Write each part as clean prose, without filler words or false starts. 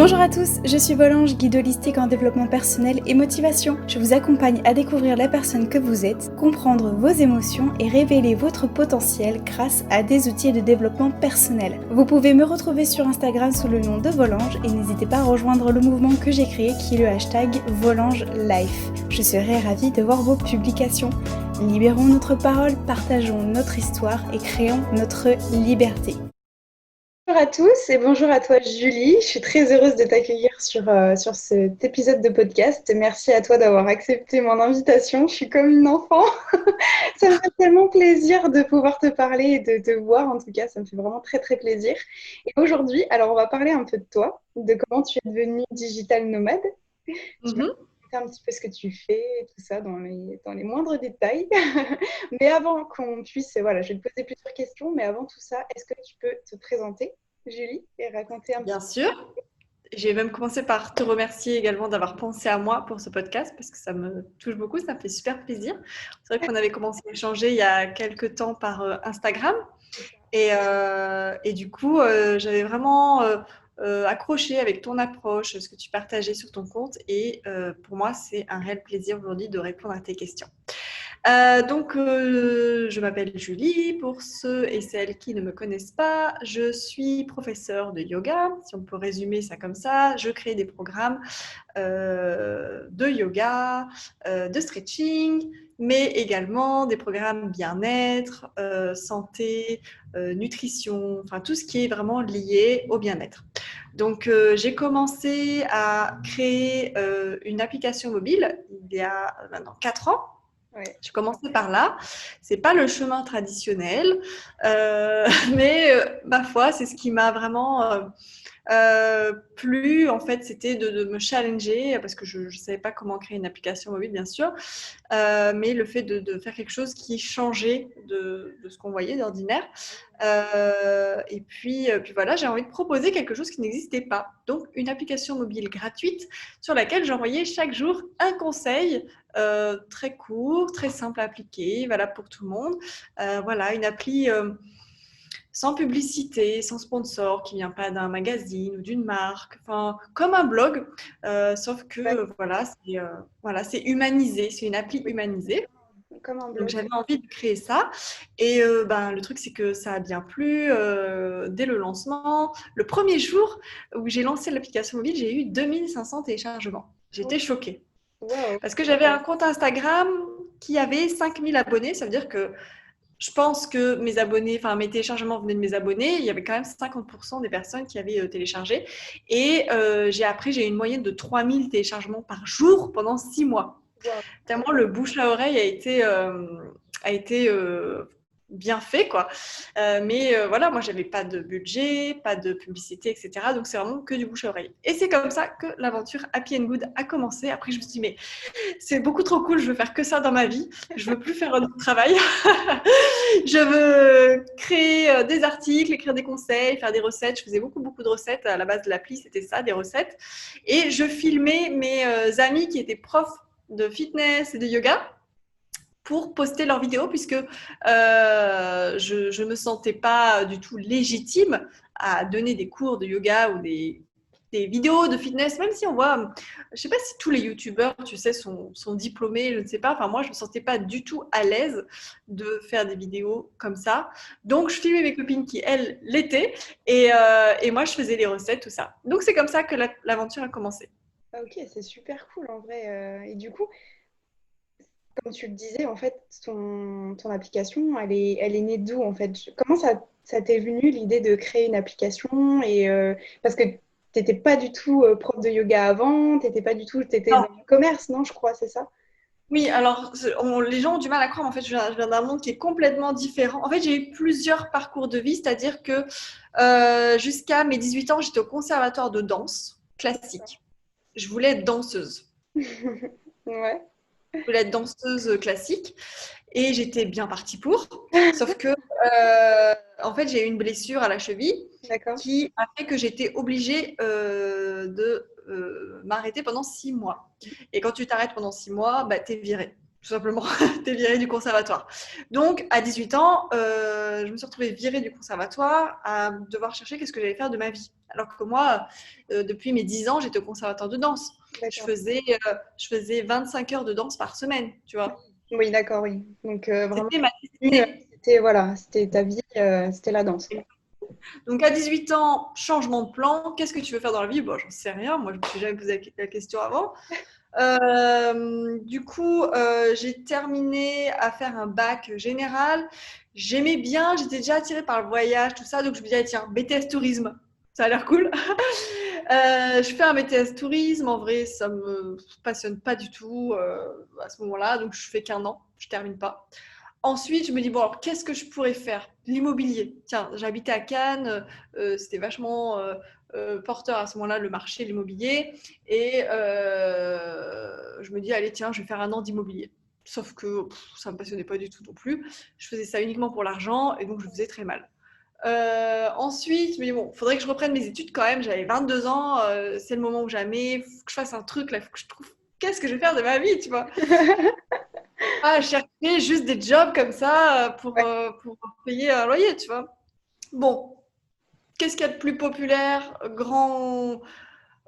Bonjour à tous, je suis Volange, guide holistique en développement personnel et motivation. Je vous accompagne à découvrir la personne que vous êtes, comprendre vos émotions et révéler votre potentiel grâce à des outils de développement personnel. Vous pouvez me retrouver sur Instagram sous le nom de Volange et n'hésitez pas à rejoindre le mouvement que j'ai créé qui est le hashtag VolangeLife. Je serai ravie de voir vos publications. Libérons notre parole, partageons notre histoire et créons notre liberté. Bonjour à tous et bonjour à toi Julie. Je suis très heureuse de t'accueillir sur cet épisode de podcast. Merci à toi d'avoir accepté mon invitation. Je suis comme une enfant. Ça me fait tellement plaisir de pouvoir te parler et de te voir. En tout cas, ça me fait vraiment très très plaisir. Et aujourd'hui, alors on va parler un peu de toi, de comment tu es devenue digital nomade. Tu vas Mhm. raconter un petit peu ce que tu fais et tout ça dans les moindres détails. Mais avant qu'on puisse, voilà, je vais te poser plusieurs questions, mais avant tout ça, est-ce que tu peux te présenter, Julie, et raconter un petit Bien sûr. J'ai même commencé par te remercier également d'avoir pensé à moi pour ce podcast parce que ça me touche beaucoup, ça me fait super plaisir. C'est vrai qu'on avait commencé à échanger il y a quelques temps par Instagram peu? et du coup, j'avais vraiment accroché avec ton approche, ce que tu partageais sur ton compte et pour moi, c'est un réel plaisir aujourd'hui de répondre à tes questions. Je m'appelle Julie. Pour ceux et celles qui ne me connaissent pas, je suis professeure de yoga, si on peut résumer ça comme ça. Je crée des programmes de yoga, de stretching, mais également des programmes bien-être, santé, nutrition, enfin tout ce qui est vraiment lié au bien-être. Donc, j'ai commencé à créer une application mobile il y a maintenant 4 ans. Ouais. Je commençais par là. C'est pas le chemin traditionnel, mais ma foi, c'est ce qui m'a vraiment plu. En fait, c'était de me challenger parce que je ne savais pas comment créer une application mobile, bien sûr, mais le fait de faire quelque chose qui changeait de ce qu'on voyait d'ordinaire. Puis voilà, j'ai envie de proposer quelque chose qui n'existait pas. Donc, une application mobile gratuite sur laquelle j'envoyais chaque jour un conseil très court, très simple à appliquer, valable pour tout le monde. Voilà, une appli sans publicité, sans sponsor, qui vient pas d'un magazine ou d'une marque, enfin comme un blog, sauf que voilà, c'est humanisé, c'est une appli humanisée. Comme un Donc blog. j'avais envie de créer ça et le truc c'est que ça a bien plu dès le lancement. Le premier jour où j'ai lancé l'application mobile, j'ai eu 2500 téléchargements. J'étais choquée Waouh. parce que j'avais un compte Instagram qui avait 5000 abonnés, ça veut dire que je pense que mes abonnés, enfin mes téléchargements venaient de mes abonnés. Il y avait quand même 50% des personnes qui avaient téléchargé. Et j'ai eu une moyenne de 3000 téléchargements par jour pendant 6 mois. Waouh. Tellement le bouche à oreille a été bien fait, quoi. Voilà, moi, j'avais pas de budget, pas de publicité, etc. Donc, c'est vraiment que du bouche à oreille. Et c'est comme ça que l'aventure Happy and Good a commencé. Après, je me suis dit, mais c'est beaucoup trop cool, je veux faire que ça dans ma vie. Je veux plus faire un autre travail. Je veux créer des articles, écrire des conseils, faire des recettes. Je faisais beaucoup de recettes. À la base de l'appli, c'était ça, des recettes. Et je filmais mes amis qui étaient profs de fitness et de yoga pour poster leurs vidéos puisque je ne me sentais pas du tout légitime à donner des cours de yoga ou des vidéos de fitness, même si on voit, je ne sais pas si tous les youtubeurs, tu sais, sont diplômés, je ne sais pas. Enfin, moi, je ne me sentais pas du tout à l'aise de faire des vidéos comme ça. Donc, je filmais mes copines qui, elles, l'étaient. Et moi, je faisais les recettes, tout ça. Donc, c'est comme ça que l'aventure a commencé. Ah, ok, c'est super cool en vrai. Et du coup, comme tu le disais, en fait, ton application, elle est née d'où en fait? Comment ça t'est venu l'idée de créer une application parce que tu n'étais pas du tout prof de yoga avant, t'étais pas du tout, tu étais dans Non. le commerce, non, je crois, c'est ça? Oui, alors les gens ont du mal à croire. En fait, je viens d'un monde qui est complètement différent. En fait, j'ai eu plusieurs parcours de vie, c'est-à-dire que jusqu'à mes 18 ans, j'étais au conservatoire de danse classique. Je voulais être danseuse. Ouais, Je voulais être danseuse classique et j'étais bien partie pour. Sauf que, en fait, j'ai eu une blessure à la cheville d'accord. qui a fait que j'étais obligée de m'arrêter pendant 6 mois. Et quand tu t'arrêtes pendant 6 mois, bah, t'es viré. tout simplement. Tu es virée du conservatoire. Donc, à 18 ans, je me suis retrouvée virée du conservatoire à devoir chercher qu'est-ce que j'allais faire de ma vie. Alors que moi, depuis mes 10 ans, j'étais au conservatoire de danse. Je D'accord. faisais 25 heures de danse par semaine, tu vois. Oui, d'accord, oui. Donc, vraiment, C'était ma destinée. c'était voilà, c'était ta vie, c'était la danse. Donc, à 18 ans, changement de plan. Qu'est-ce que tu veux faire dans la vie? Bon, j'en sais rien. Moi, je ne me suis jamais posé la question avant. Du coup, j'ai terminé à faire un bac général. J'aimais bien, j'étais déjà attirée par le voyage, tout ça. Donc, je me disais, tiens, BTS tourisme, ça a l'air cool. Je fais un BTS tourisme. En vrai, ça me passionne pas du tout à ce moment-là. Donc, je fais qu'un an, je termine pas. Ensuite, je me dis, bon, alors, qu'est-ce que je pourrais faire? L'immobilier. Tiens, j'habitais à Cannes, c'était vachement porteur à ce moment-là, le marché, l'immobilier. Et je me dis, allez, tiens, je vais faire un an d'immobilier. Sauf que ça ne me passionnait pas du tout non plus. Je faisais ça uniquement pour l'argent et donc je faisais très mal. Ensuite, je me dis, bon, il faudrait que je reprenne mes études quand même. J'avais 22 ans, c'est le moment où jamais. Il faut que je fasse un truc, là, il faut que je trouve qu'est-ce que je vais faire de ma vie, tu vois. Ah, chercher juste des jobs comme ça pour payer un loyer, tu vois. Bon, qu'est-ce qu'il y a de plus populaire, grand,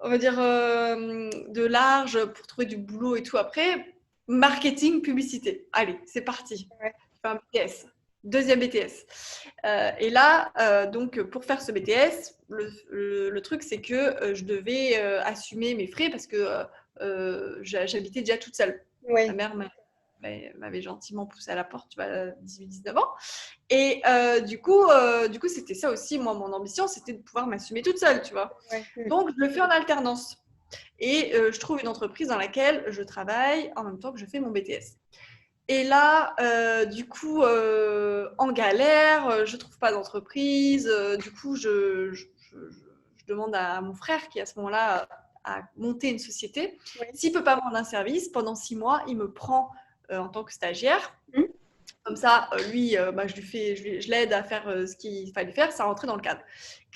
on va dire de large pour trouver du boulot et tout après? Marketing, publicité. Allez, c'est parti. Ouais, Je fais un BTS. Deuxième BTS. Et là, donc, pour faire ce BTS, le truc, c'est que je devais assumer mes frais parce que j'habitais déjà toute seule. Ma ouais, mère m'avait gentiment poussée à la porte, tu vois, 18-19 ans. Et du coup, c'était ça aussi, moi, mon ambition, c'était de pouvoir m'assumer toute seule, tu vois. ouais. Donc, je le fais en alternance. Et je trouve une entreprise dans laquelle je travaille en même temps que je fais mon BTS. Et là, du coup, en galère, je ne trouve pas d'entreprise. Du coup, je demande à mon frère, qui à ce moment-là a monté une société, Ouais. s'il ne peut pas me rendre un service. Pendant 6 mois, il me prend en tant que stagiaire. Mhm. Comme ça, lui, je l'aide à faire ce qu'il fallait faire, ça rentrait dans le cadre.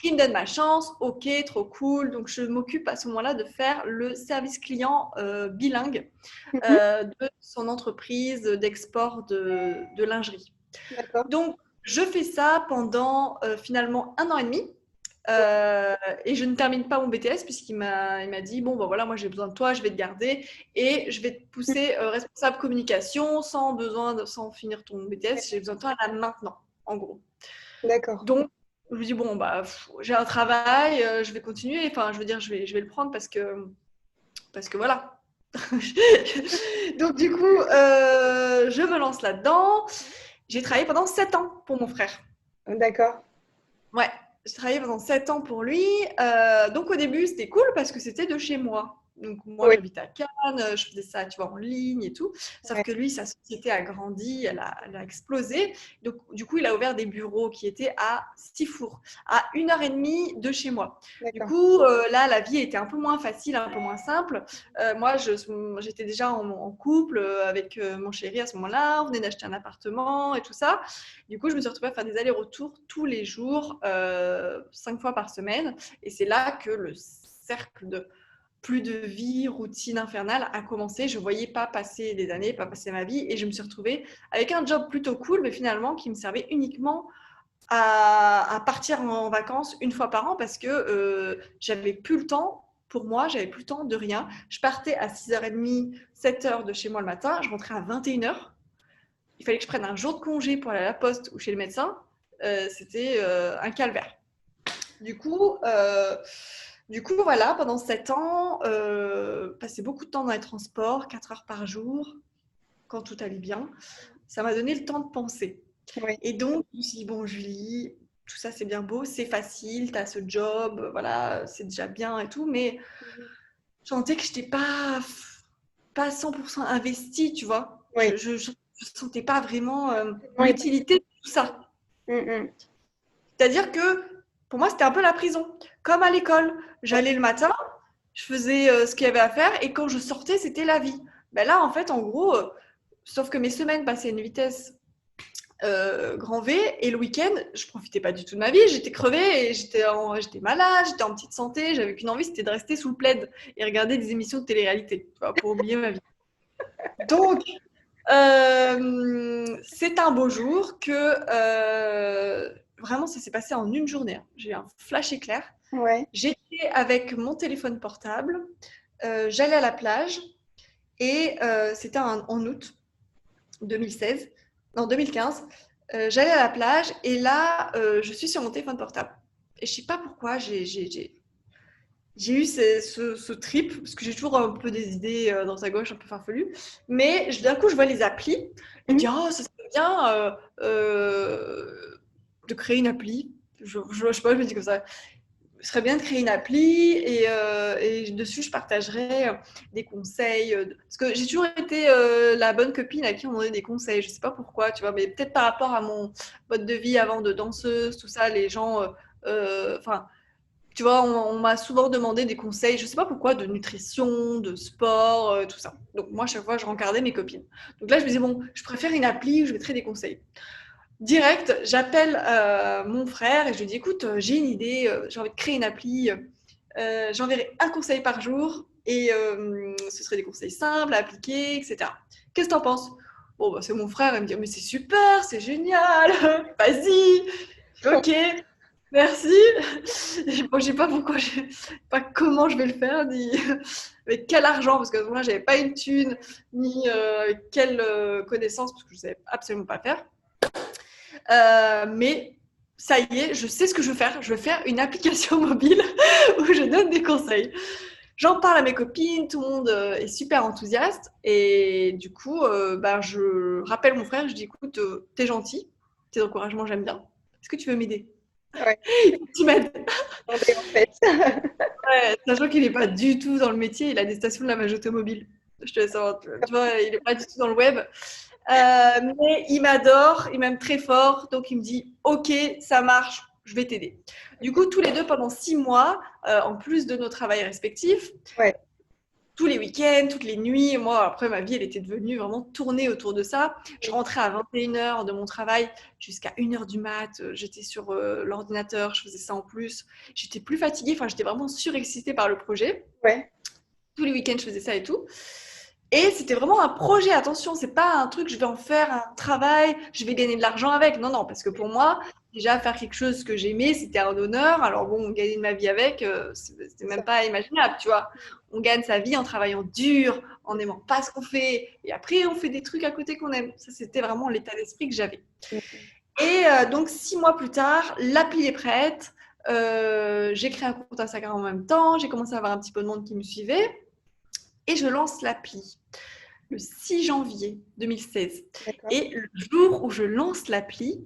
Il me donne ma chance, ok, trop cool. Donc, je m'occupe à ce moment-là de faire le service client bilingue Mhm. de son entreprise d'export de lingerie. D'accord. Donc, je fais ça pendant finalement 1 an et demi. Ouais. Et je ne termine pas mon BTS puisqu'il m'a dit bon ben voilà, moi j'ai besoin de toi, je vais te garder et je vais te pousser responsable communication sans finir ton BTS, j'ai besoin de toi là maintenant en gros. D'accord. Donc je me dis bon bah j'ai un travail, je vais continuer, enfin je veux dire je vais le prendre parce que voilà. Donc du coup je me lance là-dedans. J'ai travaillé pendant 7 ans pour mon frère. D'accord. Ouais, j'ai travaillé pendant 7 ans pour lui. Donc au début, c'était cool parce que c'était de chez moi. Donc moi, Oui. j'habite à Cannes, je faisais ça, tu vois, en ligne et tout. Sauf Ouais. que lui, sa société a grandi, elle a explosé. Donc du coup, il a ouvert des bureaux qui étaient à Sifour, à 1 heure et demie de chez moi. Du D'accord. coup, là, la vie était un peu moins facile, un peu moins simple. Moi, j'étais déjà en couple avec mon chéri à ce moment-là. On venait d'acheter un appartement et tout ça. Du coup, je me suis retrouvée à faire des allers-retours tous les jours, 5 fois par semaine. Et c'est là que le cercle de plus de vie, routine infernale a commencé. Je ne voyais pas passer des années, pas passer ma vie. Et je me suis retrouvée avec un job plutôt cool, mais finalement qui me servait uniquement à partir en vacances 1 fois par an parce que j'avais plus le temps. Pour moi, j'avais plus le temps de rien. Je partais à 6h30, 7h de chez moi le matin. Je rentrais à 21h. Il fallait que je prenne un jour de congé pour aller à la poste ou chez le médecin. C'était un calvaire. Du coup, voilà, pendant 7 ans, passer beaucoup de temps dans les transports, 4 heures par jour, quand tout allait bien, ça m'a donné le temps de penser. Oui. Et donc, je me suis dit, bon, Julie, tout ça c'est bien beau, c'est facile, tu as ce job, voilà, c'est déjà bien et tout, mais Mhm. je sentais que je n'étais pas 100% investie, tu vois. Oui. Je sentais pas vraiment Non, et- l'utilité de tout ça. Mhm. C'est-à-dire que pour moi, c'était un peu la prison. Comme à l'école, Ouais. j'allais le matin, je faisais ce qu'il y avait à faire et quand je sortais, c'était la vie. Ben là, en fait, en gros, sauf que mes semaines passaient à une vitesse grand V et le week-end, je profitais pas du tout de ma vie. J'étais crevée et j'étais malade, j'étais en petite santé. J'avais qu'une envie, c'était de rester sous le plaid et regarder des émissions de télé-réalité, tu vois, pour oublier ma vie. Donc, C'est un beau jour que vraiment ça s'est passé en une journée, hein. J'ai eu un flash éclair. Ouais. J'étais avec mon téléphone portable, j'allais à la plage et c'était en août 2016, non 2015. J'allais à la plage et là, je suis sur mon téléphone portable. Et je sais pas pourquoi, j'ai eu ce trip, parce que j'ai toujours un peu des idées dans sa gauche un peu farfelues, mais d'un coup, je vois les applis et je dis, Mhm. oh, ça serait bien de créer une appli. Je sais pas, je me dis comme ça. Ce serait bien de créer une appli et dessus, je partagerais des conseils. Parce que j'ai toujours été la bonne copine à qui on donnait des conseils. Je sais pas pourquoi, tu vois, mais peut-être par rapport à mon mode de vie avant de danseuse, tout ça, les gens. Enfin, tu vois, on m'a souvent demandé des conseils, je sais pas pourquoi, de nutrition, de sport, tout ça. Donc moi, à chaque fois, je rencardais mes copines. Donc là, je me disais, bon, je préfère une appli où je mettrai des conseils. Direct, j'appelle mon frère et je lui dis, écoute, j'ai une idée, j'ai envie de créer une appli, j'enverrai un conseil par jour et ce serait des conseils simples à appliquer, etc. Qu'est-ce que t'en penses? Bon, bah, c'est mon frère, il me dit, mais c'est super, c'est génial, vas-y, ok, merci. Bon, je sais pas pourquoi, je sais pas comment je vais le faire, ni avec quel argent, parce que moi, j'avais pas une thune, ni quelle connaissance, parce que je savais absolument pas faire. Mais ça y est, je sais ce que je veux faire. Je veux faire une application mobile où je donne des conseils. J'en parle à mes copines, tout le monde est super enthousiaste. Et du coup, bah, je rappelle mon frère, je dis, écoute, t'es gentil, tes encouragements, j'aime bien. Est-ce que tu veux m'aider? Ouais. Tu m'aides. Attendez, en fait. Ouais, sachant qu'il n'est pas du tout dans le métier, il a des stations de lavage automobile. Je te laisse savoir, tu vois, il n'est pas du tout dans le web. Mais il m'adore, il m'aime très fort, donc il me dit ok, ça marche, je vais t'aider. Du coup, tous les deux pendant 6 mois, en plus de nos travails respectifs, Ouais. tous les week-ends, toutes les nuits, moi après ma vie elle était devenue vraiment tournée autour de ça. Je rentrais à 21h de mon travail jusqu'à 1h du mat, j'étais sur l'ordinateur, je faisais ça en plus. J'étais plus fatiguée, enfin j'étais vraiment surexcitée par le projet. Ouais. Tous les week-ends je faisais ça et tout. Et c'était vraiment un projet, attention, c'est pas un truc, je vais en faire un travail, je vais gagner de l'argent avec. Non, non, parce que pour moi, déjà faire quelque chose que j'aimais, c'était un honneur. Alors bon, gagner de ma vie avec, c'était C'est même ça. pas imaginable, tu vois. On gagne sa vie en travaillant dur, en n'aimant pas ce qu'on fait, et après on fait des trucs à côté qu'on aime. Ça, c'était vraiment l'état d'esprit que j'avais. Et donc 6 mois plus tard, l'appli est prête. J'ai créé un compte Instagram en même temps, j'ai commencé à avoir un petit peu de monde qui me suivait, et je lance l'appli le 6 janvier 2016. D'accord. Et le jour où je lance l'appli,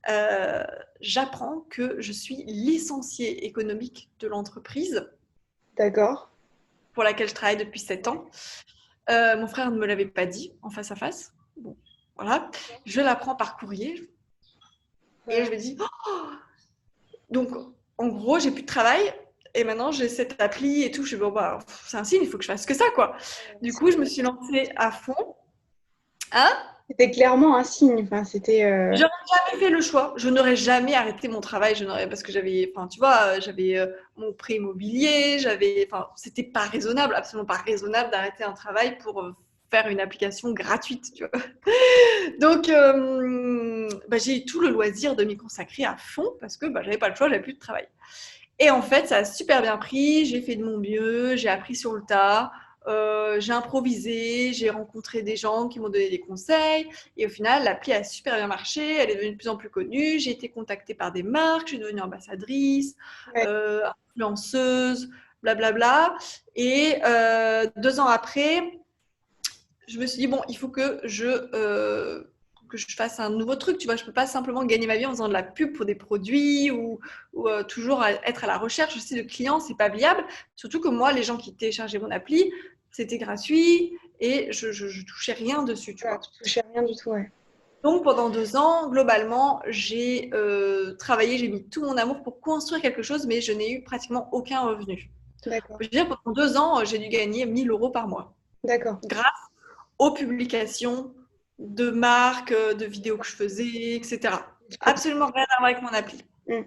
euh, j'apprends que je suis licenciée économique de l'entreprise D'accord. pour laquelle je travaille depuis 7 ans. Mon frère ne me l'avait pas dit en face à face. Bon, voilà. Je l'apprends par courrier et je me dis, oh. Donc en gros, j'ai plus de travail. Et maintenant, j'ai cette appli et tout. Je dis, bon, bah, c'est un signe, il faut que je fasse que ça, quoi. Du coup, je me suis lancée à fond. Hein. C'était clairement un signe. Enfin, c'était. J'aurais jamais fait le choix. Je n'aurais jamais arrêté mon travail. Je n'aurais parce que j'avais, enfin, tu vois, j'avais mon prêt immobilier. Enfin, c'était pas raisonnable, absolument pas raisonnable d'arrêter un travail pour faire une application gratuite, tu vois. Donc, bah, j'ai eu tout le loisir de m'y consacrer à fond parce que bah, j'avais pas le choix, j'avais plus de travail. Et en fait, ça a super bien pris. J'ai fait de mon mieux, j'ai appris sur le tas, j'ai improvisé, j'ai rencontré des gens qui m'ont donné des conseils. Et au final, l'appli a super bien marché. Elle est devenue de plus en plus connue. J'ai été contactée par des marques. Je suis devenue ambassadrice, Ouais. influenceuse, blablabla. Et 2 ans après, je me suis dit, bon, il faut que je fasse un nouveau truc. Tu vois, je peux pas simplement gagner ma vie en faisant de la pub pour des produits ou toujours être à la recherche aussi de clients. C'est pas viable. Surtout que moi, les gens qui téléchargeaient mon appli, c'était gratuit et je touchais rien dessus, tu Voilà, vois. tu touchais rien du tout, ouais. Donc pendant 2 ans, globalement, j'ai travaillé, j'ai mis tout mon amour pour construire quelque chose, mais je n'ai eu pratiquement aucun revenu. D'accord. Je veux dire, pendant 2 ans, j'ai dû gagner 1 000 € par mois D'accord. grâce aux publications de marques, de vidéos que je faisais, etc. Absolument rien à voir avec mon appli. Mm.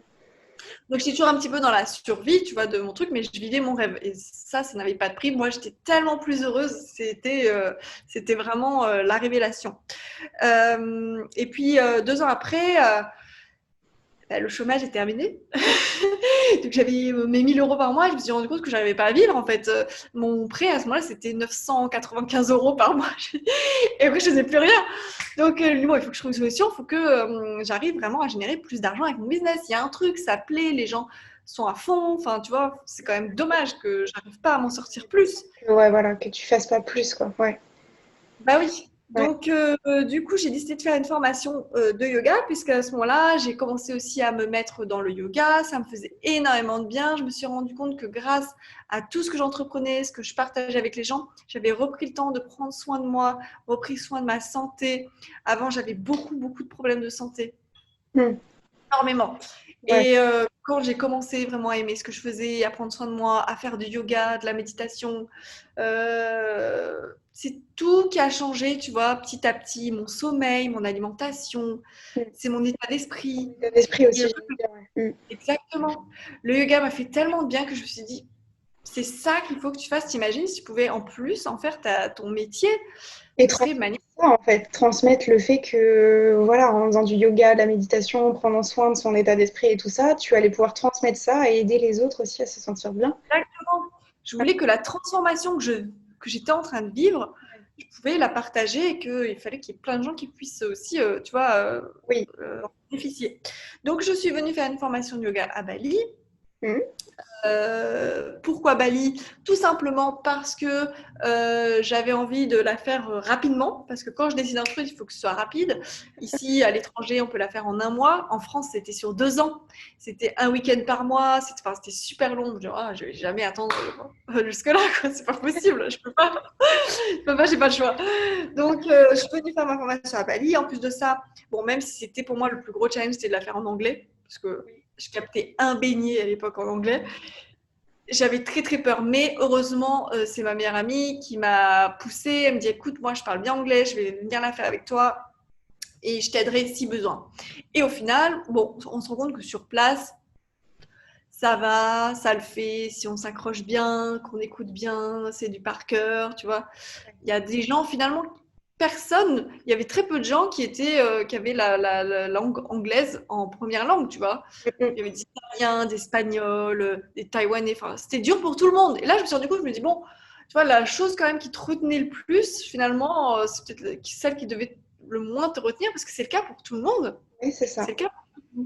Donc, j'étais toujours un petit peu dans la survie, tu vois, de mon truc, mais je vivais mon rêve. Et ça n'avait pas de prix. Moi, j'étais tellement plus heureuse. C'était vraiment la révélation. Et puis, 2 ans après, bah, le chômage est terminé. Donc j'avais mes 1 000 € par mois, je me suis rendu compte que j'arrivais pas à vivre en fait. Mon prêt à ce moment-là c'était 995 € par mois. Et après je faisais plus rien. Donc bon, il faut que je trouve une solution, il faut que j'arrive vraiment à générer plus d'argent avec mon business. Il y a un truc, ça plaît, les gens sont à fond. Enfin tu vois, c'est quand même dommage que j'arrive pas à m'en sortir plus. Ouais, voilà, que tu fasses pas plus, quoi. Ouais, Bah oui. ouais. Donc, du coup, j'ai décidé de faire une formation de yoga, puisque à ce moment-là, j'ai commencé aussi à me mettre dans le yoga. Ça me faisait énormément de bien. Je me suis rendu compte que grâce à tout ce que j'entreprenais, ce que je partageais avec les gens, j'avais repris le temps de prendre soin de moi, repris soin de ma santé. Avant, j'avais beaucoup, beaucoup de problèmes de santé, Hmm. énormément. Ouais. Et quand j'ai commencé vraiment à aimer ce que je faisais, à prendre soin de moi, à faire du yoga, de la méditation, c'est tout qui a changé, tu vois, petit à petit. Mon sommeil, mon alimentation, Hmm. c'est mon état d'esprit. Ton esprit Et aussi, j'ai envie de dire, ouais. Hmm. exactement. Le yoga m'a fait tellement de bien que je me suis dit, c'est ça qu'il faut que tu fasses. T'imagines si tu pouvais en plus en faire ton métier, Et ce serait transmettre magnifique. ça, en fait, transmettre le fait que, voilà, en faisant du yoga, de la méditation, en prenant soin de son état d'esprit et tout ça, tu allais pouvoir transmettre ça et aider les autres aussi à se sentir bien. Exactement. Je voulais que la transformation que j'étais en train de vivre, je pouvais la partager et qu'il fallait qu'il y ait plein de gens qui puissent aussi, tu vois, Oui. en bénéficier. Donc, je suis venue faire une formation de yoga à Bali. Hmm. Pourquoi Bali? Tout simplement parce que j'avais envie de la faire rapidement, parce que quand je décide un truc, il faut que ce soit rapide. Ici, à l'étranger, on peut la faire en 1 mois. En France, c'était sur 2 ans. C'était un week-end par mois. C'était super long. Je vais jamais attendre jusque-là, quoi. C'est pas possible. Je peux pas. Je peux pas, j'ai pas le choix. Donc, je suis venue faire ma formation à Bali. En plus de ça, bon, même si c'était pour moi le plus gros challenge, c'était de la faire en anglais, parce que je captais un beignet à l'époque en anglais. J'avais très très peur, mais heureusement, c'est ma meilleure amie qui m'a poussée. Elle me dit écoute, moi je parle bien anglais, je vais venir la faire avec toi et je t'aiderai si besoin. Et au final, bon, on se rend compte que sur place, ça va, ça le fait. Si on s'accroche bien, qu'on écoute bien, c'est du par cœur, tu vois. Il y a des gens finalement, personne, il y avait très peu de gens qui avaient la langue anglaise en première langue, tu vois. Hmm. Il y avait des Italiens, des Espagnols, des Taïwanais. Enfin, c'était dur pour tout le monde. Et là, je me suis rendu compte, je me dis, bon, tu vois, la chose quand même qui te retenait le plus, finalement, c'est peut-être celle qui devait le moins te retenir, parce que c'est le cas pour tout le monde. Oui, c'est C'est ça. le cas.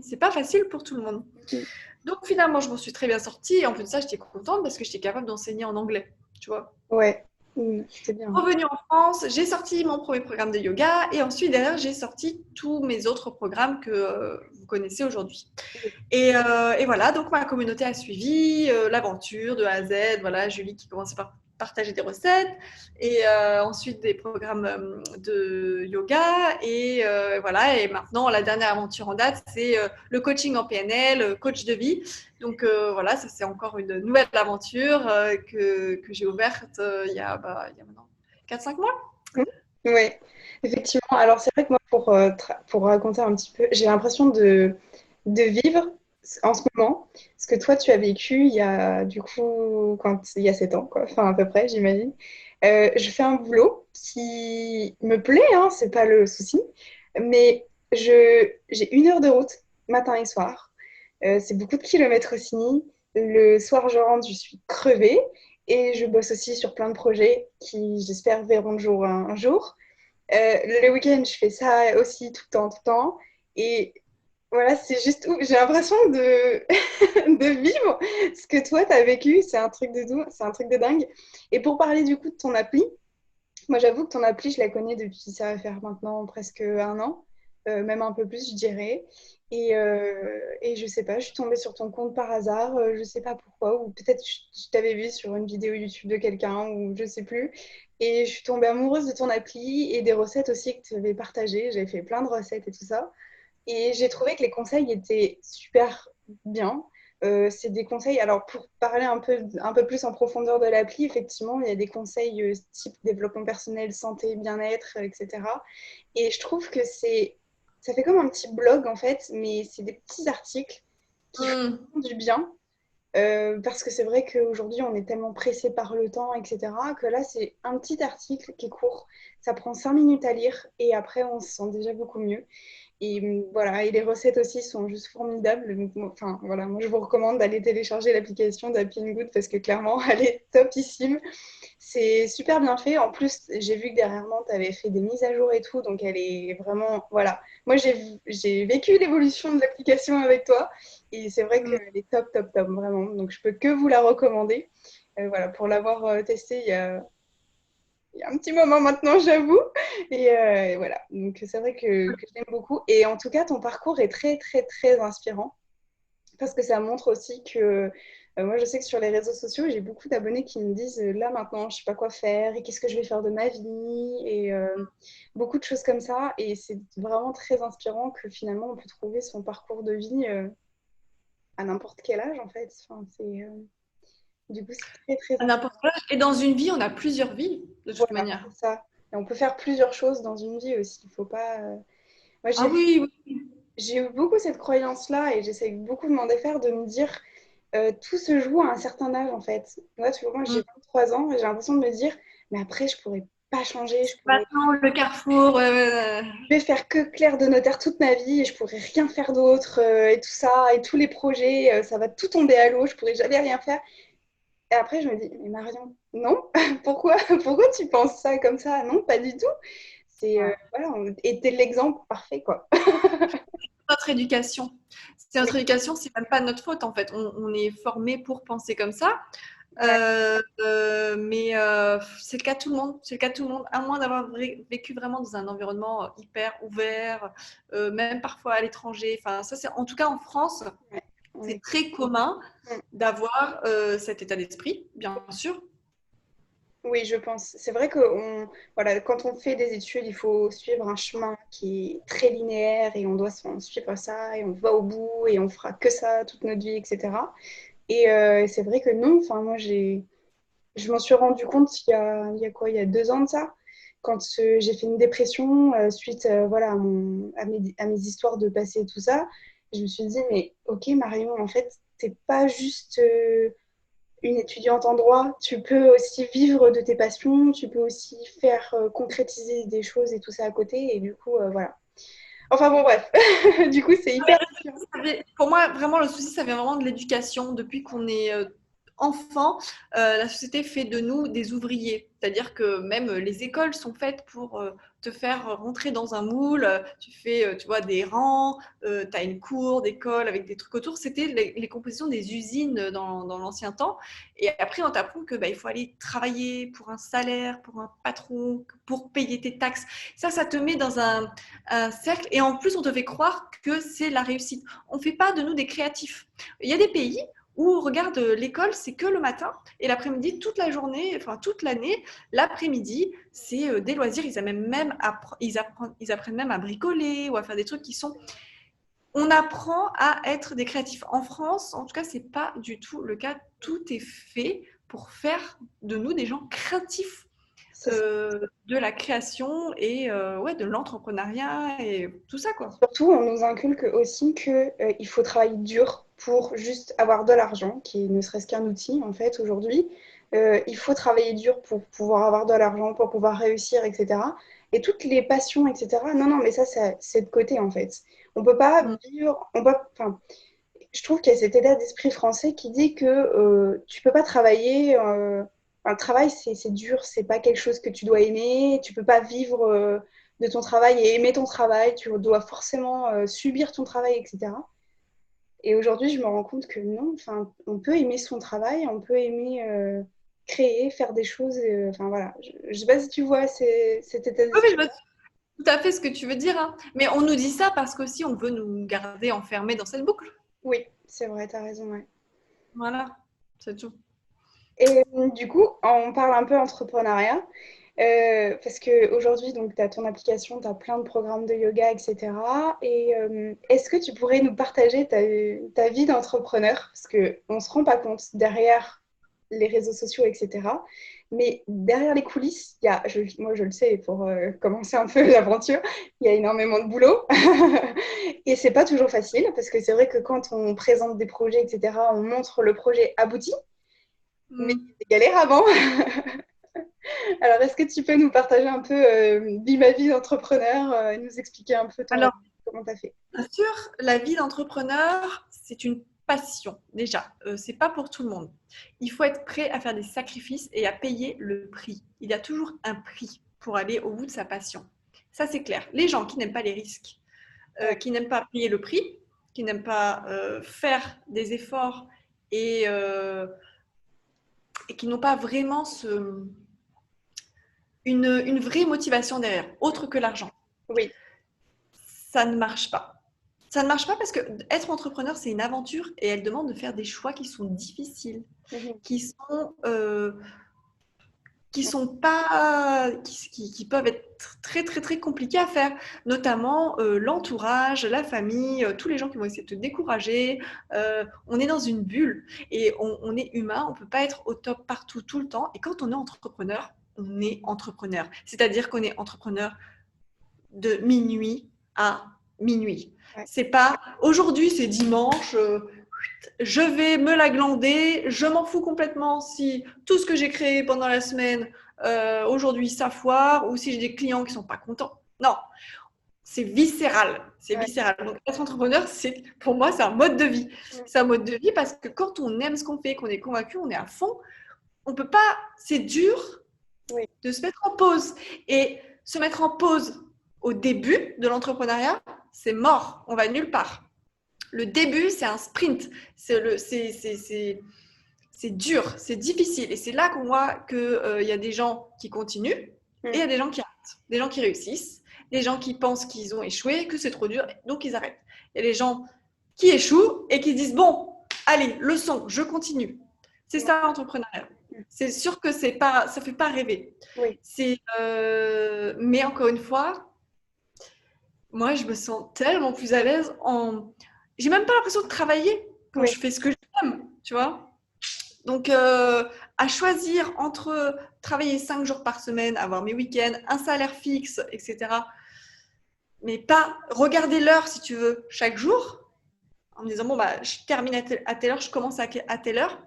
C'est pas facile pour tout le monde. Hmm. Donc finalement, je m'en suis très bien sortie. Et en plus de ça, j'étais contente parce que j'étais capable d'enseigner en anglais, tu vois. Ouais. Hmm. C'est bien. Revenue en France, j'ai sorti mon premier programme de yoga et ensuite derrière j'ai sorti tous mes autres programmes que vous connaissez aujourd'hui. Oui. Et voilà, donc ma communauté a suivi l'aventure de A à Z. Voilà, Julie qui commençait par partager des recettes et ensuite des programmes de yoga et voilà. Et maintenant la dernière aventure en date c'est le coaching en PNL, coach de vie. Donc voilà, ça c'est encore une nouvelle aventure que j'ai ouverte il y a maintenant 4-5 mois. Hmm. Ouais, effectivement. Alors, c'est vrai que moi, pour raconter un petit peu, j'ai l'impression de vivre en ce moment ce que toi, tu as vécu il y a, du coup, il y a 7 ans, quoi. Enfin, à peu près, j'imagine. Je fais un boulot qui me plaît, hein, c'est pas le souci, mais j'ai 1 heure de route, matin et soir. C'est beaucoup de kilomètres aussi. Le soir, je rentre, je suis crevée. Et je bosse aussi sur plein de projets qui, j'espère, verront le jour un jour. Le week-end, je fais ça aussi tout le temps, tout le temps. Et voilà, c'est juste où j'ai l'impression de, de vivre ce que toi, tu as vécu. C'est un truc de doux, c'est un truc de dingue. Et pour parler du coup de ton appli, moi, j'avoue que ton appli, je la connais depuis, ça va faire maintenant presque 1 an, même un peu plus, je dirais. Et je sais pas, je suis tombée sur ton compte par hasard, je sais pas pourquoi, ou peut-être je t'avais vu sur une vidéo YouTube de quelqu'un, ou je sais plus. Et je suis tombée amoureuse de ton appli et des recettes aussi que tu avais partagées. J'avais fait plein de recettes et tout ça. Et j'ai trouvé que les conseils étaient super bien. C'est des conseils, alors pour parler un peu plus en profondeur de l'appli, effectivement, il y a des conseils type développement personnel, santé, bien-être, etc. Et je trouve que ça fait comme un petit blog en fait, mais c'est des petits articles qui Mm. font du bien. Parce que c'est vrai qu'aujourd'hui, on est tellement pressé par le temps, etc., que là, c'est un petit article qui est court. Ça prend 5 minutes à lire et après, on se sent déjà beaucoup mieux. Et voilà, et les recettes aussi sont juste formidables. Donc, enfin, voilà, moi, je vous recommande d'aller télécharger l'application d'Happy and Good parce que clairement, elle est topissime. C'est super bien fait. En plus, j'ai vu que dernièrement, tu avais fait des mises à jour et tout. Donc, elle est vraiment. Voilà. Moi, j'ai vécu l'évolution de l'application avec toi. Et c'est vrai Mm. qu'elle est top, top, top, vraiment. Donc, je peux que vous la recommander. Voilà, pour l'avoir testée il y a un petit moment maintenant, j'avoue. Et voilà. Donc, c'est vrai que je l'aime beaucoup. Et en tout cas, ton parcours est très, très, très inspirant parce que ça montre aussi que moi, je sais que sur les réseaux sociaux, j'ai beaucoup d'abonnés qui me disent là maintenant, je ne sais pas quoi faire et qu'est-ce que je vais faire de ma vie et beaucoup de choses comme ça. Et c'est vraiment très inspirant que finalement, on peut trouver son parcours de vie à n'importe quel âge en fait. Enfin, du coup, c'est très, très À inspirant. n'importe quel âge. Et dans une vie, on a plusieurs vies, de toute Voilà, manière. c'est ça. Et on peut faire plusieurs choses dans une vie aussi. Il faut pas. Moi, Ah oui, oui. j'ai eu beaucoup cette croyance-là et j'essaie beaucoup de m'en défaire, de me dire tout se joue à un certain âge en fait. Moi, tu vois, moi j'ai Mm. 23 ans et j'ai l'impression de me dire, mais après, je pourrais pas changer, Maintenant, le carrefour. je vais faire que clerc de notaire toute ma vie et je pourrais rien faire d'autre et tout ça, et tous les projets, ça va tout tomber à l'eau, je pourrais jamais rien faire. Et après, je me dis, mais Marion, non, pourquoi, pourquoi tu penses ça comme ça? Non, pas du tout. Voilà, et t'es l'exemple parfait, quoi. Notre éducation. C'est Oui, notre éducation, c'est même pas notre faute en fait. On est formé pour penser comme ça. ouais, Mais c'est le cas de tout le monde. C'est le cas de tout le monde, à moins d'avoir vécu vraiment dans un environnement hyper ouvert, même parfois à l'étranger. Enfin, ça, c'est en tout cas en France, ouais, on c'est est- très commun Mm. d'avoir cet état d'esprit, bien sûr. Oui, je pense. C'est vrai que voilà, quand on fait des études, il faut suivre un chemin qui est très linéaire et on doit suivre ça et on va au bout et on fera que ça toute notre vie, etc. Et c'est vrai que non, enfin, moi, je m'en suis rendu compte il y a quoi, il y a 2 ans de ça, quand j'ai fait une dépression suite voilà, à mes histoires de passé et tout ça. Je me suis dit, mais ok, Marion, en fait, t'es pas juste une étudiante en droit, tu peux aussi vivre de tes passions, tu peux aussi faire concrétiser des choses et tout ça à côté. Et du coup, voilà. Enfin bon, bref. Du coup, c'est hyper inspirant. Pour moi, vraiment, le souci, ça vient vraiment de l'éducation. Depuis qu'on est enfant, la société fait de nous des ouvriers. C'est-à-dire que même les écoles sont faites pour te faire rentrer dans un moule. Tu fais, tu vois, des rangs, tu as une cour d'école avec des trucs autour. C'était les compositions des usines dans l'ancien temps. Et après, on t'apprend que il faut aller travailler pour un salaire, pour un patron, pour payer tes taxes. Ça te met dans un cercle. Et en plus, on te fait croire que c'est la réussite. On ne fait pas de nous des créatifs. Il y a des pays où, regarde, l'école, c'est que le matin et l'après-midi, toute la journée, enfin toute l'année. L'après-midi, c'est des loisirs. Ils apprennent même à bricoler ou à faire des trucs qui sont. On apprend à être des créatifs. En France, en tout cas, c'est pas du tout le cas. Tout est fait pour faire de nous des gens créatifs, C'est ça. de la création et ouais, de l'entrepreneuriat et tout ça, quoi. Surtout, on nous inculque aussi que, il faut travailler dur pour juste avoir de l'argent, qui ne serait-ce qu'un outil en fait aujourd'hui. Il faut travailler dur pour pouvoir avoir de l'argent, pour pouvoir réussir, etc. Et toutes les passions, etc. Non, non, mais ça, c'est de côté en fait. On peut pas Mm. vivre, enfin, je trouve qu'il y a cet état d'esprit français qui dit que tu peux pas travailler. Enfin, le travail, c'est dur, c'est pas quelque chose que tu dois aimer. Tu peux pas vivre de ton travail et aimer ton travail. Tu dois forcément subir ton travail, etc. Et aujourd'hui, je me rends compte que non. Enfin, on peut aimer son travail, on peut aimer créer, faire des choses. Enfin voilà. Je sais pas si tu vois cet état Oui, mais je d'esprit. vois tout à fait ce que tu veux dire, hein. Mais on nous dit ça parce qu'aussi on veut nous garder enfermés dans cette boucle. Oui, c'est vrai, t'as raison. Ouais. Voilà, c'est tout. Et du coup, on parle un peu entrepreneuriat. Parce qu'aujourd'hui, tu as ton application, tu as plein de programmes de yoga, etc. Et est-ce que tu pourrais nous partager ta vie d'entrepreneur? Parce qu'on ne se rend pas compte derrière les réseaux sociaux, etc. Mais derrière les coulisses, moi je le sais, pour commencer un peu l'aventure, il y a énormément de boulot. Et c'est pas toujours facile parce que c'est vrai que quand on présente des projets, etc., on montre le projet abouti, mais c'est galère avant. Alors, est-ce que tu peux nous partager un peu ma vie d'entrepreneur et nous expliquer un peu Alors, comment tu as fait? bien sûr, la vie d'entrepreneur, c'est une passion déjà. C'est pas pour tout le monde. Il faut être prêt à faire des sacrifices et à payer le prix. Il y a toujours un prix pour aller au bout de sa passion. Ça, c'est clair. Les gens qui n'aiment pas les risques, qui n'aiment pas payer le prix, qui n'aiment pas faire des efforts et, euh, et qui n'ont pas vraiment une vraie motivation derrière, autre que l'argent. Oui. Ça ne marche pas. Ça ne marche pas parce que être entrepreneur, c'est une aventure et elle demande de faire des choix qui sont difficiles, qui peuvent être très très très compliqués à faire, notamment l'entourage, la famille, tous les gens qui vont essayer de te décourager. On est dans une bulle et on est humain, on peut pas être au top partout tout le temps. Et quand on est entrepreneur, on est entrepreneur. C'est-à-dire qu'on est entrepreneur de minuit à minuit. Ouais. C'est pas aujourd'hui, c'est dimanche, je vais me la glander, je m'en fous complètement si tout ce que j'ai créé pendant la semaine, aujourd'hui, ça foire, ou si j'ai des clients qui sont pas contents. Non, c'est viscéral. C'est viscéral. Donc, être entrepreneur, pour moi, c'est un mode de vie. C'est un mode de vie parce que quand on aime ce qu'on fait, qu'on est convaincu, on est à fond. On peut pas, c'est dur de se mettre en pause. Et se mettre en pause au début de l'entrepreneuriat, c'est mort. On va nulle part. Le début, c'est un sprint. C'est dur, c'est difficile. Et c'est là qu'on voit qu'il y a des gens qui continuent et il y a des gens qui arrêtent. Des gens qui réussissent, des gens qui pensent qu'ils ont échoué, que c'est trop dur, donc ils arrêtent. Il y a des gens qui échouent et qui disent « Bon, allez, leçon, je continue ». C'est ça l'entrepreneuriat. C'est sûr que ça ne fait pas rêver. Oui. Mais encore une fois, moi, je me sens tellement plus à l'aise J'ai même pas l'impression de travailler quand je fais ce que j'aime, tu vois. Donc, à choisir entre travailler 5 jours par semaine, avoir mes week-ends, un salaire fixe, etc. Mais pas regarder l'heure, si tu veux, chaque jour, en me disant, bon, bah, je termine à telle heure, je commence à telle heure.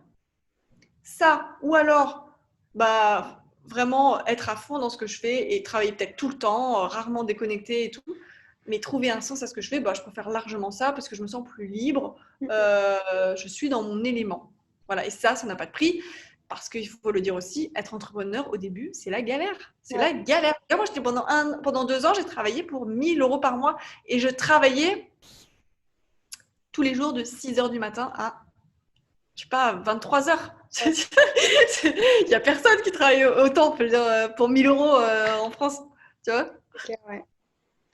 Ça, ou alors, bah, vraiment être à fond dans ce que je fais et travailler peut-être tout le temps, rarement déconnecté et tout. Mais trouver un sens à ce que je fais, bah, je préfère largement ça parce que je me sens plus libre. Je suis dans mon élément. Voilà. Et ça n'a pas de prix parce qu'il faut le dire aussi, être entrepreneur au début, c'est la galère. C'est la galère. Moi, pendant 2 ans, j'ai travaillé pour 1 000 € par mois et je travaillais tous les jours de 6 h du matin à, je sais pas, 23 h. Il n'y a personne qui travaille autant pour 1 000 € en France. Tu vois? Okay, ouais.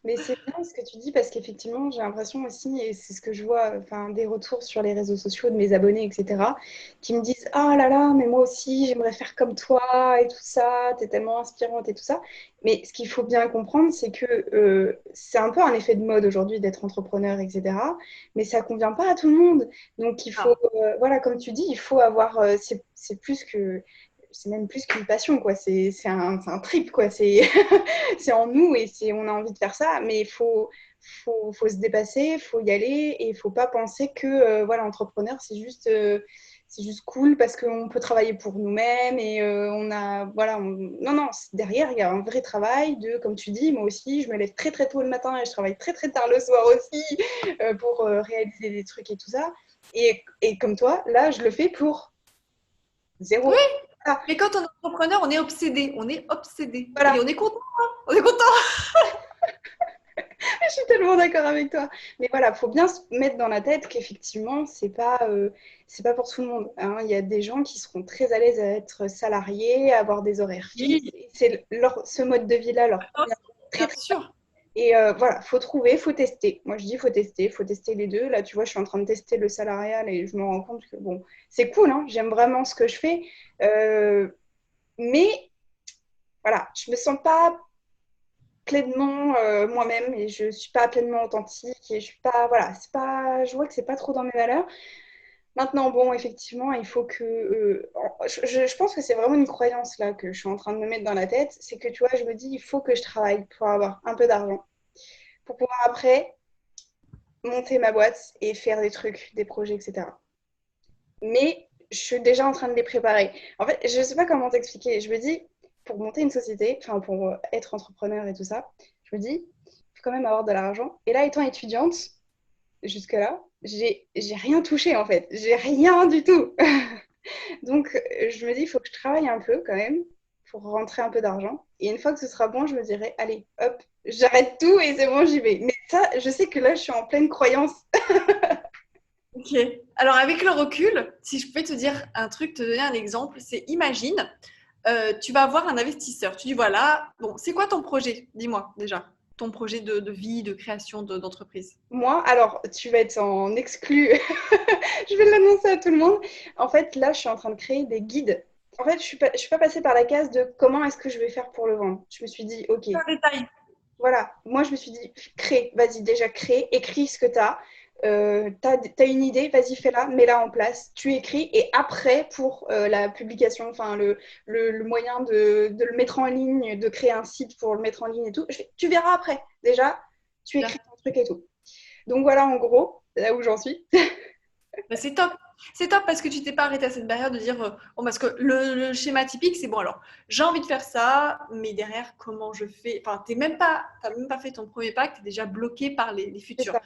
Mais c'est bien ce que tu dis parce qu'effectivement, j'ai l'impression aussi, et c'est ce que je vois, enfin, des retours sur les réseaux sociaux de mes abonnés, etc., qui me disent ah là là, mais moi aussi, j'aimerais faire comme toi et tout ça, t'es tellement inspirante et tout ça. Mais ce qu'il faut bien comprendre, c'est que c'est un peu un effet de mode aujourd'hui d'être entrepreneur, etc., mais ça convient pas à tout le monde. Donc il faut, voilà, comme tu dis, il faut avoir, c'est plus que. C'est même plus qu'une passion, quoi. C'est un trip, quoi. C'est en nous et on a envie de faire ça, mais il faut se dépasser, il faut y aller et il ne faut pas penser que voilà, entrepreneur, c'est juste cool parce qu'on peut travailler pour nous-mêmes et on a voilà, non non, derrière il y a un vrai travail de, comme tu dis, moi aussi je me lève très très tôt le matin et je travaille très très tard le soir aussi pour réaliser des trucs et tout ça et comme toi, là je le fais pour zéro. Oui. Mais quand on est entrepreneur, on est obsédé. On est obsédé. Voilà. Et on est content. On est content. Je suis tellement d'accord avec toi. Mais voilà, il faut bien se mettre dans la tête qu'effectivement, c'est pas pour tout le monde. Hein. Il y a des gens qui seront très à l'aise à être salariés, à avoir des horaires fixes. Oui. C'est ce mode de vie-là leur convient très, très bien. Et voilà, faut trouver, faut tester. Moi, je dis faut tester les deux. Là, tu vois, je suis en train de tester le salarial et je me rends compte que bon, c'est cool, hein, j'aime vraiment ce que je fais. Mais voilà, je me sens pas pleinement moi-même et je suis pas pleinement authentique et je suis pas, voilà, c'est pas, je vois que c'est pas trop dans mes valeurs. Maintenant, bon, effectivement, il faut que je pense que c'est vraiment une croyance là que je suis en train de me mettre dans la tête, c'est que tu vois, je me dis il faut que je travaille pour avoir un peu d'argent pour pouvoir après monter ma boîte et faire des trucs, des projets, etc. Mais je suis déjà en train de les préparer. En fait, je ne sais pas comment t'expliquer. Je me dis, pour monter une société, enfin pour être entrepreneur et tout ça, je me dis, il faut quand même avoir de l'argent. Et là, étant étudiante, jusque-là, j'ai rien touché en fait. J'ai rien du tout. Donc, je me dis, il faut que je travaille un peu quand même pour rentrer un peu d'argent. Et une fois que ce sera bon, je me dirai, allez, hop, j'arrête tout et c'est bon, j'y vais. Mais ça, je sais que là, je suis en pleine croyance. Ok. Alors, avec le recul, si je pouvais te dire un truc, te donner un exemple, c'est imagine, tu vas avoir un investisseur. Tu dis voilà, bon, c'est quoi ton projet? Dis-moi déjà. Ton projet de vie, de création d'entreprise. Moi, alors, tu vas être en exclu. Je vais l'annoncer à tout le monde. En fait, là, je suis en train de créer des guides. En fait, je suis pas passée par la case de comment est-ce que je vais faire pour le vendre. Je me suis dit, OK, Un détail. voilà. Moi, je me suis dit, crée, vas-y, déjà crée, écris ce que tu as. T'as une idée, vas-y, fais-la, mets-la en place. Tu écris et après, pour la publication, enfin, le moyen de le mettre en ligne, de créer un site pour le mettre en ligne et tout, tu verras après. Déjà, tu Bien. écris ton truc et tout. Donc voilà, en gros, là où j'en suis. Bah, c'est top. C'est top parce que tu t'es pas arrêté à cette barrière de dire bon, parce que le schéma typique, c'est bon, alors j'ai envie de faire ça, mais derrière, comment je fais? Enfin, t'as même pas fait ton premier pas, tu es déjà bloqué par les C'est futurs. ça.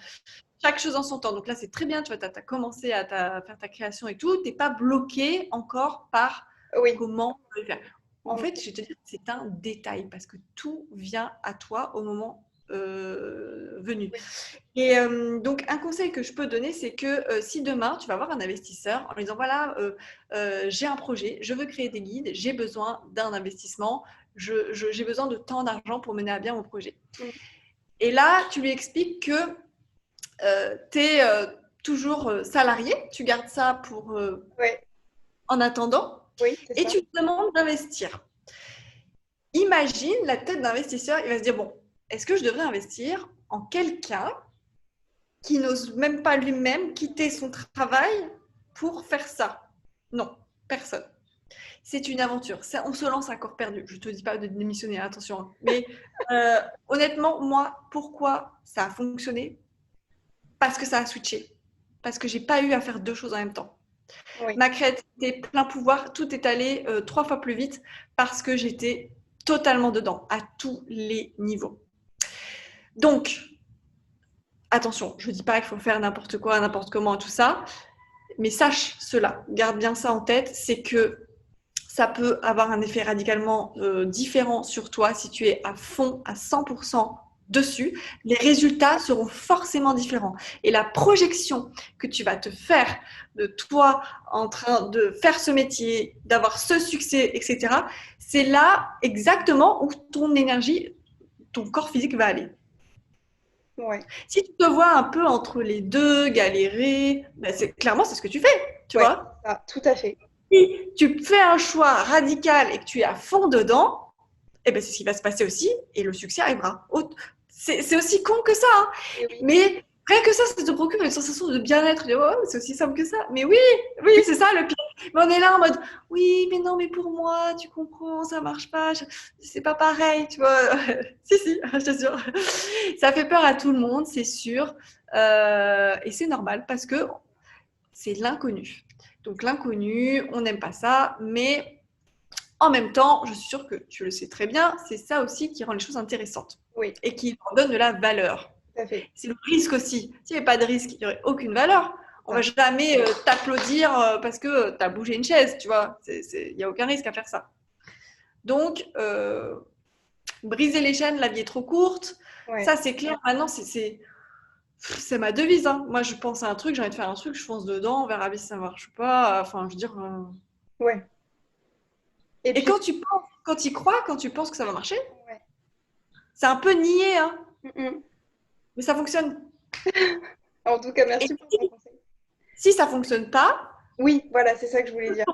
Chaque chose en son temps. Donc là, c'est très bien, tu vois, tu as commencé à faire ta création et tout. Tu n'es pas bloqué encore par Oui. comment le faire. En Mm. fait, je vais te dire, c'est un détail parce que tout vient à toi au moment venu. Oui. Et donc, un conseil que je peux donner, c'est que si demain, tu vas voir un investisseur en lui disant, voilà, j'ai un projet, je veux créer des guides, j'ai besoin d'un investissement, j'ai besoin de tant d'argent pour mener à bien mon projet. Mm. Et là, tu lui expliques que tu es toujours salarié, tu gardes ça pour Ouais. en attendant, Oui, c'est et ça. tu te demandes d'investir. Imagine la tête d'investisseur, il va se dire, bon, est-ce que je devrais investir en quelqu'un qui n'ose même pas lui-même quitter son travail pour faire ça? Non, personne. C'est une aventure. On se lance à corps perdu. Je ne te dis pas de démissionner, attention. Mais honnêtement, moi, pourquoi ça a fonctionné? Parce que ça a switché. Parce que j'ai pas eu à faire deux choses en même temps. Oui. Ma créativité, plein pouvoir, tout est allé 3 fois plus vite parce que j'étais totalement dedans, à tous les niveaux. Donc, attention, je ne dis pas qu'il faut faire n'importe quoi, n'importe comment, tout ça, mais sache cela, garde bien ça en tête, c'est que ça peut avoir un effet radicalement différent sur toi si tu es à fond, à 100% dessus. Les résultats seront forcément différents. Et la projection que tu vas te faire de toi en train de faire ce métier, d'avoir ce succès, etc., c'est là exactement où ton énergie, ton corps physique va aller. Ouais. Si tu te vois un peu entre les deux, galérer, ben clairement, c'est ce que tu fais, tu Ouais. vois. Ça, tout à fait. Si tu fais un choix radical et que tu es à fond dedans, eh ben c'est ce qui va se passer aussi et le succès arrivera. C'est aussi con que ça, hein. Et oui. Mais rien que ça te procure une sensation de bien-être. Oh, c'est aussi simple que ça. Mais oui, oui, c'est ça le pire. Mais on est là en mode, oui, mais non, mais pour moi, tu comprends, ça marche pas, c'est pas pareil, tu vois. Si, je t'assure. Ça fait peur à tout le monde, c'est sûr. Et c'est normal parce que c'est l'inconnu. Donc l'inconnu, on n'aime pas ça, mais en même temps, je suis sûre que tu le sais très bien, c'est ça aussi qui rend les choses intéressantes Oui, et qui leur donne de la valeur. tout à fait. C'est le risque aussi. S'il n'y avait pas de risque, il n'y aurait aucune valeur. On va Ça. jamais t'applaudir parce que tu as bougé une chaise, tu vois. Il n'y a aucun risque à faire ça. Donc, briser les chaînes, la vie est trop courte. Ouais. Ça, c'est clair. Maintenant, c'est ma devise. Hein. Moi, je pense à un truc, j'ai envie de faire un truc, je fonce dedans, on verra bien si ça marche pas. Enfin, je veux dire. Ouais. Et Et puis, quand tu y crois, quand tu penses que ça va marcher, ouais. c'est un peu niais, hein, Mm-mm. mais ça fonctionne. En tout cas, Et merci pour ton conseil. si ça fonctionne pas, Oui, voilà, c'est ça que je voulais dire.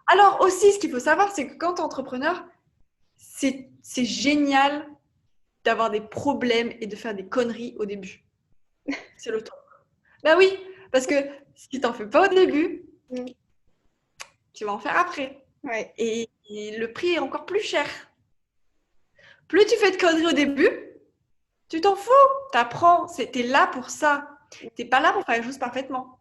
alors aussi, ce qu'il faut savoir, c'est que quand tu es entrepreneur, c'est génial d'avoir des problèmes et de faire des conneries au début. C'est le temps. Ben oui, parce que si tu n'en fais pas au début, Mm. tu vas en faire après. Ouais. Et le prix est encore plus cher. Plus tu fais de conneries au début, tu t'en fous. Tu apprends. Tu es là pour ça. Tu n'es pas là pour faire les choses parfaitement.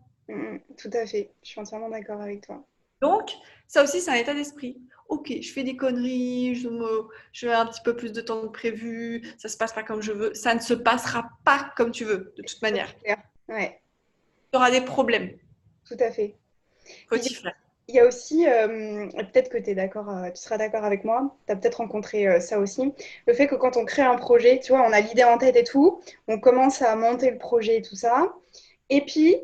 Tout à fait. Je suis entièrement d'accord avec toi. Donc, ça aussi, c'est un état d'esprit. Ok, je fais des conneries, je fais un petit peu plus de temps que prévu, ça se passe pas comme je veux. Ça ne se passera pas comme tu veux, de toute Ça, manière. c'est clair. Ouais, Tu auras des problèmes. tout à fait. Faut Il y t'y faire. il y a aussi, peut-être que tu d'accord, tu seras d'accord avec moi, tu as peut-être rencontré ça aussi, le fait que quand on crée un projet, tu vois, on a l'idée en tête et tout, on commence à monter le projet et tout ça, et puis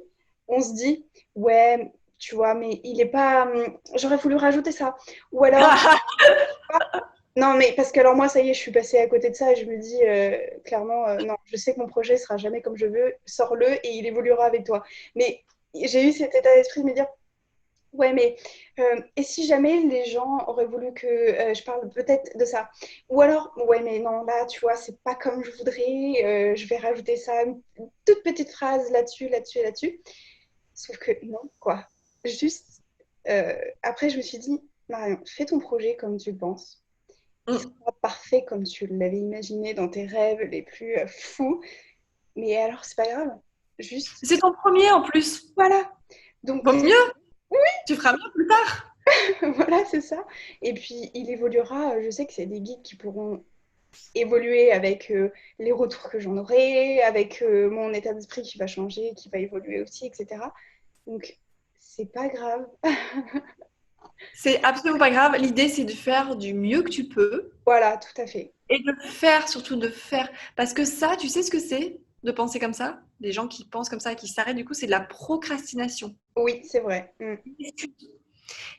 on se dit, ouais, tu vois, mais il est pas, j'aurais voulu rajouter ça. Ou alors, non, mais parce que alors moi, ça y est, je suis passée à côté de ça et je me dis clairement, non, je sais que mon projet sera jamais comme je veux, sors-le et il évoluera avec toi. Mais j'ai eu cet état d'esprit de me dire, ouais, mais et si jamais les gens auraient voulu que je parle peut-être de ça? Ou alors, ouais, mais non, là, tu vois, c'est pas comme je voudrais, je vais rajouter ça, une toute petite phrase là-dessus, là-dessus et là-dessus. Sauf que non, quoi. Juste, après, je me suis dit, Marion, fais ton projet comme tu le penses. Il Mm. sera parfait comme tu l'avais imaginé dans tes rêves les plus fous. Mais alors, c'est pas grave. Juste, C'est ton premier en plus. voilà. Donc, Vaut mieux. Tu feras mieux plus tard. voilà, c'est ça. Et puis, il évoluera. Je sais que c'est des guides qui pourront évoluer avec les retours que j'en aurai, avec mon état d'esprit qui va changer, qui va évoluer aussi, etc. Donc, c'est pas grave. C'est absolument pas grave. L'idée, c'est de faire du mieux que tu peux Voilà, tout à fait. et de faire, surtout de faire. Parce que ça, tu sais ce que c'est de penser comme ça? Les gens qui pensent comme ça et qui s'arrêtent, du coup, c'est de la procrastination. Oui, c'est vrai.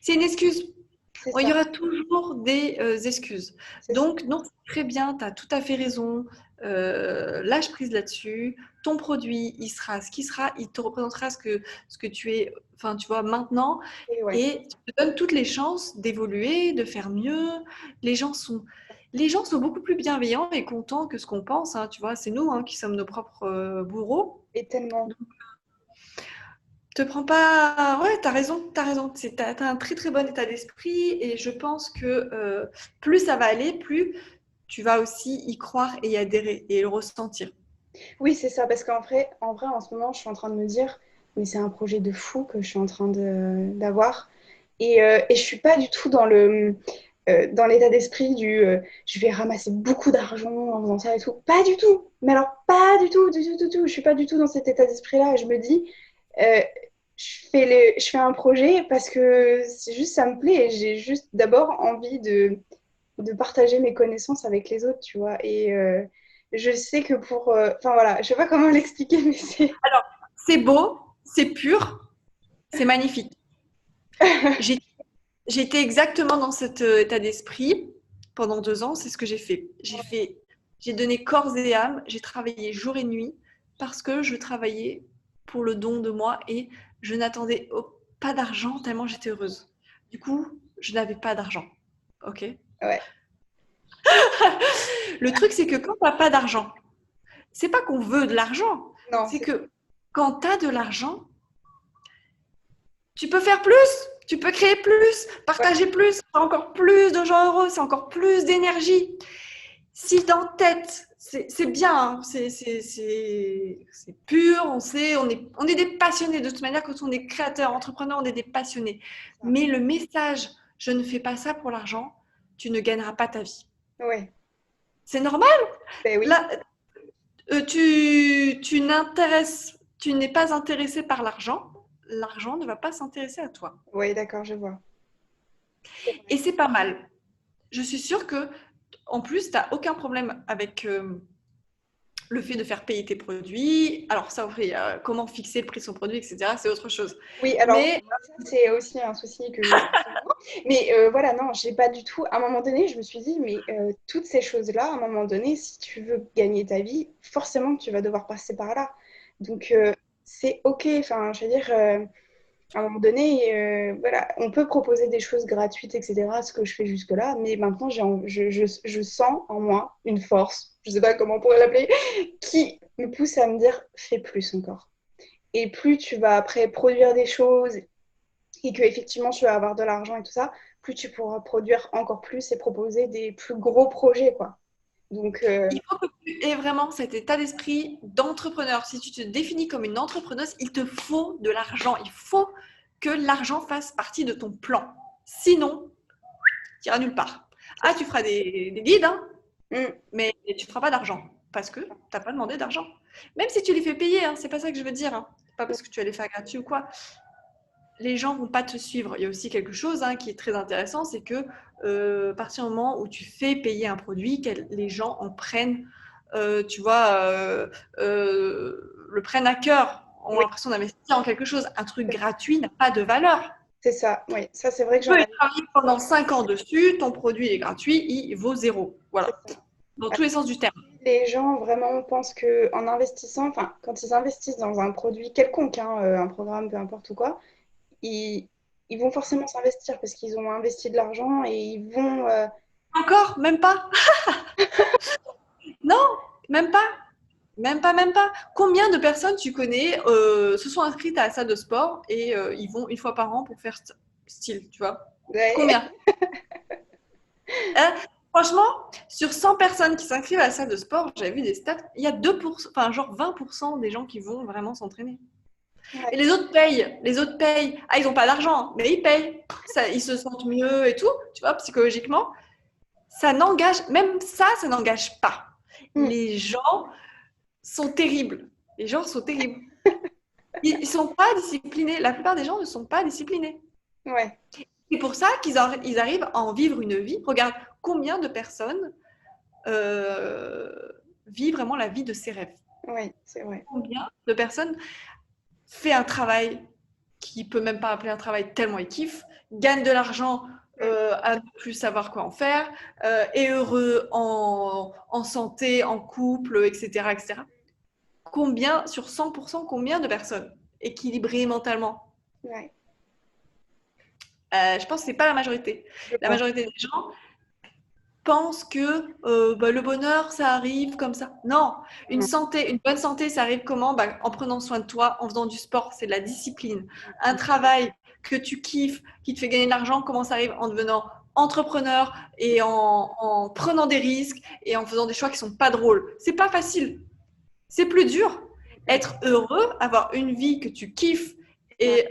C'est une excuse. C'est Il y ça. aura toujours des excuses. C'est ça. Donc, non, c'est très bien, tu as tout à fait raison. Lâche prise là-dessus. Ton produit, il sera ce qu'il sera. Il te représentera ce que tu es, enfin, tu vois, maintenant. Et ouais. Et tu te donnes toutes les chances d'évoluer, de faire mieux. Les gens sont, les gens sont beaucoup plus bienveillants et contents que ce qu'on pense. Hein, tu vois, c'est nous hein, qui sommes nos propres bourreaux. Et tellement. Te prends pas. Ouais, t'as raison, t'as raison. T'as un très très bon état d'esprit et je pense que plus ça va aller, plus tu vas aussi y croire et y adhérer et le ressentir. Oui, c'est ça. Parce qu'en vrai, en ce moment, je suis en train de me dire, mais c'est un projet de fou que je suis en train d'avoir. Et je suis pas du tout dans l'état d'esprit du je vais ramasser beaucoup d'argent en faisant ça et tout. Pas du tout. Mais alors, pas du tout, du tout, du tout. Je suis pas du tout dans cet état d'esprit-là. Je me dis, euh, je fais un projet parce que c'est juste, ça me plaît et j'ai juste d'abord envie de partager mes connaissances avec les autres, tu vois. Et je sais que enfin voilà, je sais pas comment l'expliquer, mais c'est. Alors, c'est beau, c'est pur, c'est magnifique. J'ai J'étais exactement dans cet état d'esprit pendant 2 ans. C'est ce que j'ai fait. J'ai donné corps et âme. J'ai travaillé jour et nuit parce que je travaillais pour le don de moi et je n'attendais pas d'argent tellement j'étais heureuse. Du coup, je n'avais pas d'argent. Ok. Ouais, Le truc, c'est que quand tu n'as pas d'argent, c'est pas qu'on veut de l'argent. non, C'est que quand tu as de l'argent, tu peux faire plus, tu peux créer plus, ouais, partager plus, faire encore plus de gens heureux, c'est encore plus d'énergie. Si dans tête, c'est bien, hein, c'est pur, on sait, on est des passionnés. De toute manière, quand on est créateur, entrepreneur, on est des passionnés. Mais le message, je ne fais pas ça pour l'argent, tu ne gagneras pas ta vie. ouais, C'est normal. ben oui, Là, tu n'es pas intéressé par l'argent, l'argent ne va pas s'intéresser à toi. ouais, d'accord, je vois. C'est Et vrai. c'est pas mal. Je suis sûre que, en plus, tu n'as aucun problème avec le fait de faire payer tes produits. Alors, ça, après, comment fixer le prix de son produit, etc., c'est autre chose. Oui, alors Mais ça, c'est aussi un souci que j'ai. Mais voilà, non, j'ai pas du tout. À un moment donné, je me suis dit, mais toutes ces choses-là, à un moment donné, si tu veux gagner ta vie, forcément, tu vas devoir passer par là. Donc, c'est OK. Enfin, je veux dire, à un moment donné, voilà, on peut proposer des choses gratuites, etc., ce que je fais jusque-là, mais maintenant, je sens en moi une force, je sais pas comment on pourrait l'appeler, qui me pousse à me dire, fais plus encore. Et plus tu vas après produire des choses et que effectivement tu vas avoir de l'argent et tout ça, plus tu pourras produire encore plus et proposer des plus gros projets, quoi. Donc, Il faut que tu aies vraiment cet état d'esprit d'entrepreneur. Si tu te définis comme une entrepreneuse, il te faut de l'argent. Il faut que l'argent fasse partie de ton plan. Sinon, tu iras nulle part. Ah, tu feras des guides, hein, mais tu ne feras pas d'argent parce que tu n'as pas demandé d'argent. Même si tu les fais payer, hein, c'est pas ça que je veux dire. Hein. Pas parce que tu vas les faire gratuit ou quoi. Les gens vont pas te suivre. Il y a aussi quelque chose qui est très intéressant, c'est que à partir du moment où tu fais payer un produit, les gens en prennent, tu vois, le prennent à cœur, ont oui, l'impression d'investir en quelque chose. Un truc gratuit n'a pas de valeur. c'est ça. Oui, ça, c'est vrai que Tu j'en peux y avais. travailler pendant 5 ans dessus, ton produit est gratuit, il vaut zéro. C'est Voilà, ça. dans tous les sens du terme. Les gens vraiment pensent que en investissant, enfin, quand ils investissent dans un produit quelconque, hein, un programme, peu importe ou quoi, ils, ils vont forcément s'investir parce qu'ils ont investi de l'argent et ils vont. Encore, même pas. Non, même pas. Même pas, même pas. Combien de personnes tu connais se sont inscrites à la salle de sport et ils vont une fois par an pour faire style, tu vois? Ouais, Combien? Hein. Franchement, sur 100 personnes qui s'inscrivent à la salle de sport, j'avais vu des stats, il y a 2%, enfin genre 20% des gens qui vont vraiment s'entraîner. Et ouais, les autres payent, les autres payent. Ah, ils n'ont pas d'argent, mais ils payent. Ça, ils se sentent mieux et tout, tu vois, psychologiquement. Ça n'engage, même ça n'engage pas. mm, Les gens sont terribles. Les gens sont terribles. Ils ne sont pas disciplinés. La plupart des gens ne sont pas disciplinés. ouais, C'est pour ça ils arrivent à en vivre une vie. Regarde combien de personnes euh, vivent vraiment la vie de ses rêves. ouais, c'est vrai. Combien de personnes font un travail qui peut même pas appeler un travail tellement ils kiffent, gagnent de l'argent Mm, à ne plus savoir quoi en faire, est heureux en santé, en couple, etc., etc. Combien, sur 100%, combien de personnes équilibrées mentalement? ouais, Je pense que ce n'est pas la majorité. je La pense. majorité des gens pensent que le bonheur, ça arrive comme ça. Non, Mm, une bonne santé, ça arrive comment? En prenant soin de toi, en faisant du sport, c'est de la discipline. Un mm, travail que tu kiffes, qui te fait gagner de l'argent, comment ça arrive? En devenant entrepreneur et en prenant des risques et en faisant des choix qui sont pas drôles. C'est pas facile. C'est plus dur. mm, Être heureux, avoir une vie que tu kiffes ouais,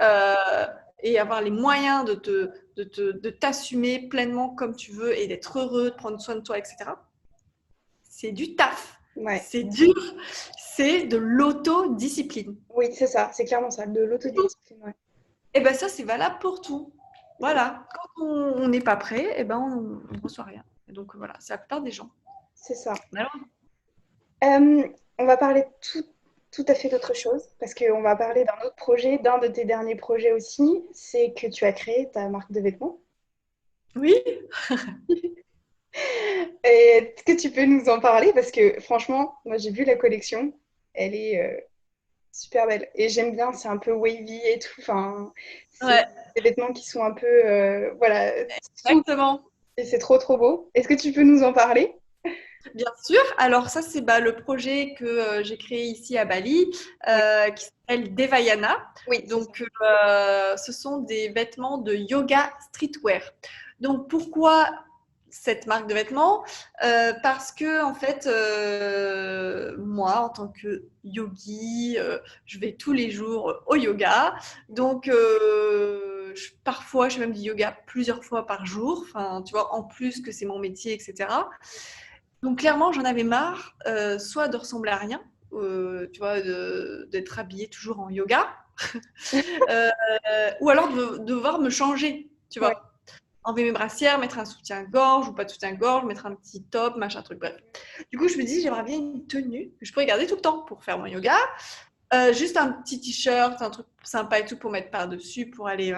et, avoir les moyens de t'assumer pleinement comme tu veux et d'être heureux, de prendre soin de toi, etc. C'est du taf. ouais. C'est dur. C'est de l'autodiscipline. Oui, c'est ça, c'est clairement ça, de l'autodiscipline. Ouais. Et bien ça, c'est valable pour tout. Voilà. Quand on n'est pas prêt, eh ben on ne reçoit rien. Et donc voilà, c'est la plupart des gens. C'est ça. Alors, On va parler tout à fait d'autre chose, parce qu'on va parler d'un autre projet, d'un de tes derniers projets aussi, c'est que tu as créé ta marque de vêtements. oui, Et est-ce que tu peux nous en parler? Parce que franchement, moi j'ai vu la collection, elle est super belle. Et j'aime bien, c'est un peu wavy et tout. Enfin, c'est ouais, des vêtements qui sont un peu, voilà, souples, exactement. et c'est trop trop beau. Est-ce que tu peux nous en parler? Bien sûr. Alors ça, c'est le projet que j'ai créé ici à Bali, Oui, qui s'appelle Devayana. oui, c'est ça. Donc, ce sont des vêtements de yoga streetwear. Donc, pourquoi cette marque de vêtements? Parce que, en fait, moi, en tant que yogi, je vais tous les jours au yoga. Donc, parfois, je fais même du yoga plusieurs fois par jour. Enfin, tu vois, en plus que c'est mon métier, etc. Donc clairement, j'en avais marre, soit de ressembler à rien, tu vois, d'être habillée toujours en yoga, euh, ou alors de devoir me changer, tu Ouais, vois. Enlever mes brassières, mettre un soutien-gorge ou pas de soutien-gorge, mettre un petit top, machin truc, bref. Du coup, je me dis, j'aimerais bien une tenue que je pourrais garder tout le temps pour faire mon yoga. Juste un petit t-shirt, un truc sympa et tout pour mettre par-dessus, pour aller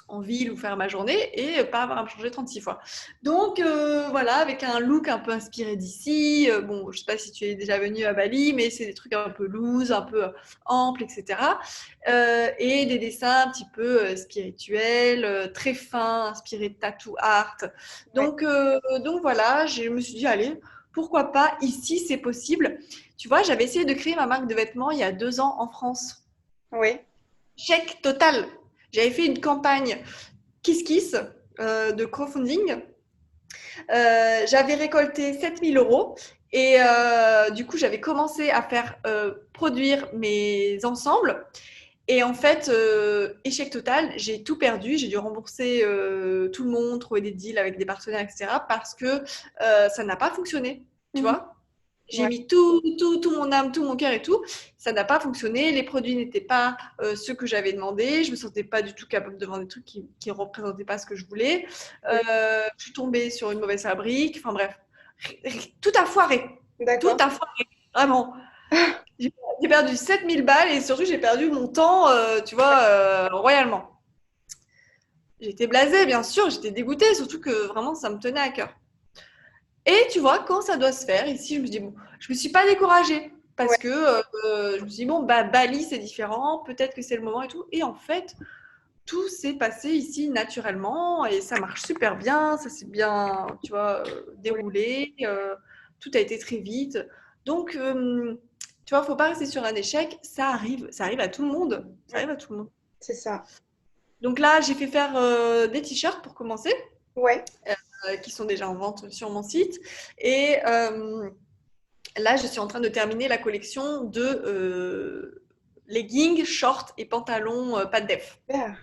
en ville ou faire ma journée et pas avoir à me changer 36 fois. Donc voilà, avec un look un peu inspiré d'ici. Bon, je sais pas si tu es déjà venu à Bali, mais c'est des trucs un peu loose, un peu amples, etc. Et des dessins un petit peu spirituels, très fins, inspirés de tattoo art. ouais, Donc voilà, je me suis dit, allez, pourquoi pas, ici c'est possible. Tu vois, j'avais essayé de créer ma marque de vêtements il y a 2 ans en France. oui, Chèque total. J'avais fait une campagne Kiss Kiss de crowdfunding J'avais récolté 7 000 euros et du coup, j'avais commencé à faire produire mes ensembles. Et en fait, échec total, j'ai tout perdu. J'ai dû rembourser tout le monde, trouver des deals avec des partenaires, etc. parce que ça n'a pas fonctionné, tu Mhm. vois. J'ai Ouais, mis tout mon âme, tout mon cœur et tout. Ça n'a pas fonctionné. Les produits n'étaient pas ceux que j'avais demandé. Je me sentais pas du tout capable de vendre des trucs qui ne représentaient pas ce que je voulais. oui, Je suis tombée sur une mauvaise fabrique. Enfin bref, tout a foiré. Tout d'accord. a foiré. Vraiment. J'ai j'ai perdu 7 000 balles et surtout j'ai perdu mon temps, tu vois, royalement. J'étais blasée, bien sûr, j'étais dégoûtée, surtout que vraiment ça me tenait à cœur. Et tu vois, quand ça doit se faire, ici, je me dis, bon, je me suis pas découragée Ouais, parce que je me suis dit, bon, bah, Bali, c'est différent, peut-être que c'est le moment et tout. Et en fait, tout s'est passé ici naturellement et ça marche super bien, ça s'est bien, tu vois, ouais, déroulé, tout a été très vite. Donc, tu vois, faut pas rester sur un échec, ça arrive à tout le monde, ça ouais, arrive à tout le monde. c'est ça. Donc là, j'ai fait faire des t-shirts pour commencer, Ouais, qui sont déjà en vente sur mon site. Et là, je suis en train de terminer la collection de leggings, shorts et pantalons pas de def. super.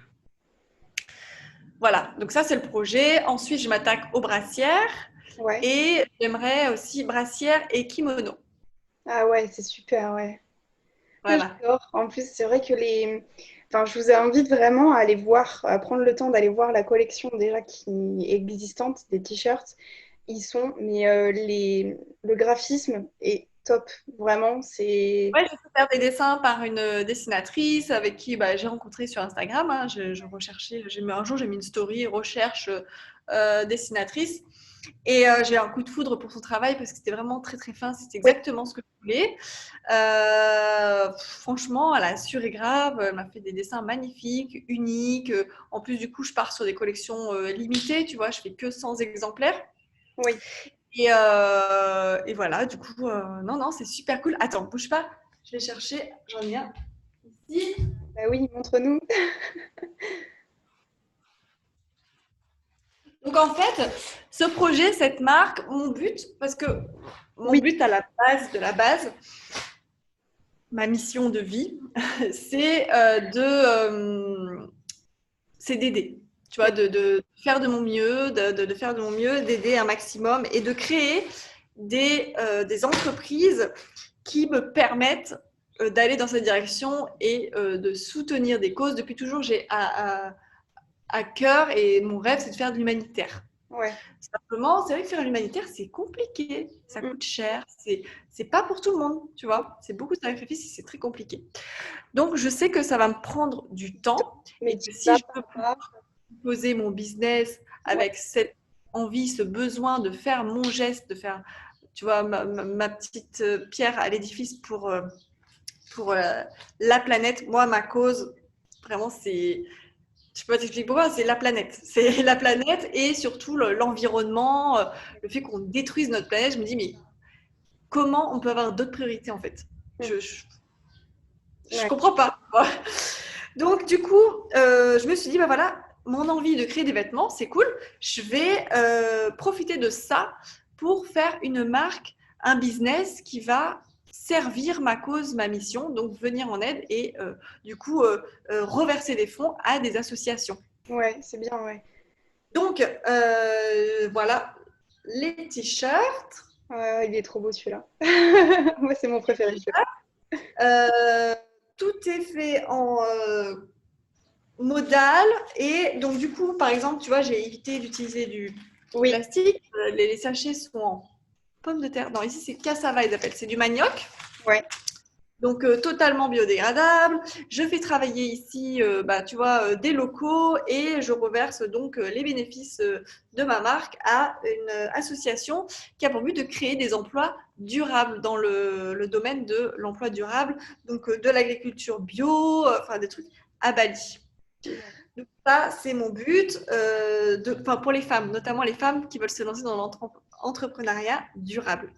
Voilà, donc ça c'est le projet. Ensuite, je m'attaque aux brassières Ouais. et j'aimerais aussi brassières et kimono. Ah ouais, c'est super, ouais. Ouais, Voilà. j'adore. En plus, c'est vrai que Enfin, je vous invite vraiment à aller voir, à prendre le temps d'aller voir la collection déjà qui est existante des t-shirts. Ils sont, mais le graphisme est top. Vraiment, c'est... Ouais, je sais faire des dessins par une dessinatrice avec qui bah, j'ai rencontré sur Instagram, hein. Je recherchais, un jour j'ai mis une story recherche dessinatrice et j'ai eu un coup de foudre pour son travail parce que c'était vraiment très très fin, c'était Oui, exactement ce que je voulais. Franchement, elle a assuré grave, elle m'a fait des dessins magnifiques, uniques. En plus, du coup, je pars sur des collections limitées, tu vois, je fais que 100 exemplaires. oui. Et voilà, du coup, non, non, c'est super cool. Attends, bouge pas, je vais chercher, j'en ai un ici. Bah oui, montre-nous. Donc en fait, ce projet, cette marque, mon but, parce que mon Oui, but à la base de la base, ma mission de vie, c'est c'est d'aider. Tu vois, de faire de mon mieux, de faire de mon mieux, d'aider un maximum et de créer des entreprises qui me permettent d'aller dans cette direction et de soutenir des causes. Depuis toujours, j'ai à cœur et mon rêve, c'est de faire de l'humanitaire. ouais. Simplement, c'est vrai que faire l'humanitaire, c'est compliqué, ça Mm. coûte cher, c'est pas pour tout le monde, tu vois. C'est beaucoup de sacrifices et c'est très compliqué. Donc, je sais que ça va me prendre du temps Mais et tu que si vas je par veux là. poser mon business Ouais, avec cette envie, ce besoin de faire mon geste, de faire, tu vois, ma petite pierre à l'édifice pour la planète. Moi, ma cause, vraiment, c'est, je peux pas t'expliquer pourquoi, c'est la planète. C'est la planète et surtout l'environnement, le fait qu'on détruise notre planète. Je me dis, mais comment on peut avoir d'autres priorités en fait? mm, Je ouais, comprends pas. Donc, du coup, je me suis dit, bah voilà, mon envie de créer des vêtements, c'est cool. Je vais profiter de ça pour faire une marque, un business qui va servir ma cause, ma mission, donc venir en aide et du coup reverser des fonds à des associations. ouais, c'est bien, ouais. Donc, voilà, les t-shirts. Il est trop beau celui-là. Moi, c'est mon préféré. Euh, tout est fait en modal et donc du coup, par exemple, tu vois, j'ai évité d'utiliser du Oui, plastique. Les sachets sont en pommes de terre. Non, ici c'est cassava, ils appellent. C'est du manioc. ouais, Donc totalement biodégradable. Je fais travailler ici, bah, tu vois, des locaux et je reverse donc les bénéfices de ma marque à une association qui a pour but de créer des emplois durables dans le domaine de l'emploi durable, donc de l'agriculture bio, enfin des trucs à Bali. Donc ça, c'est mon but, pour les femmes, notamment les femmes qui veulent se lancer dans l'entrepreneuriat durable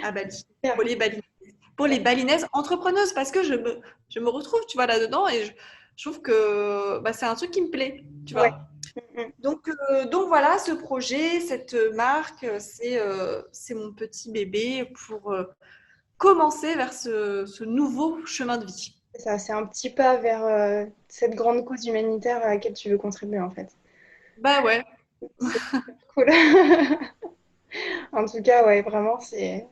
à Bali, pour super. les Balinaises, pour les Balinaises entrepreneuses, parce que je me retrouve, tu vois, là-dedans et je trouve que bah, c'est un truc qui me plaît, tu Ouais, vois. Mm. Donc voilà, ce projet, cette marque, c'est mon petit bébé pour commencer vers ce nouveau chemin de vie. C'est ça, c'est un petit pas vers cette grande cause humanitaire à laquelle tu veux contribuer en fait. Bah ouais, C'est cool. En tout cas, ouais, vraiment, c'est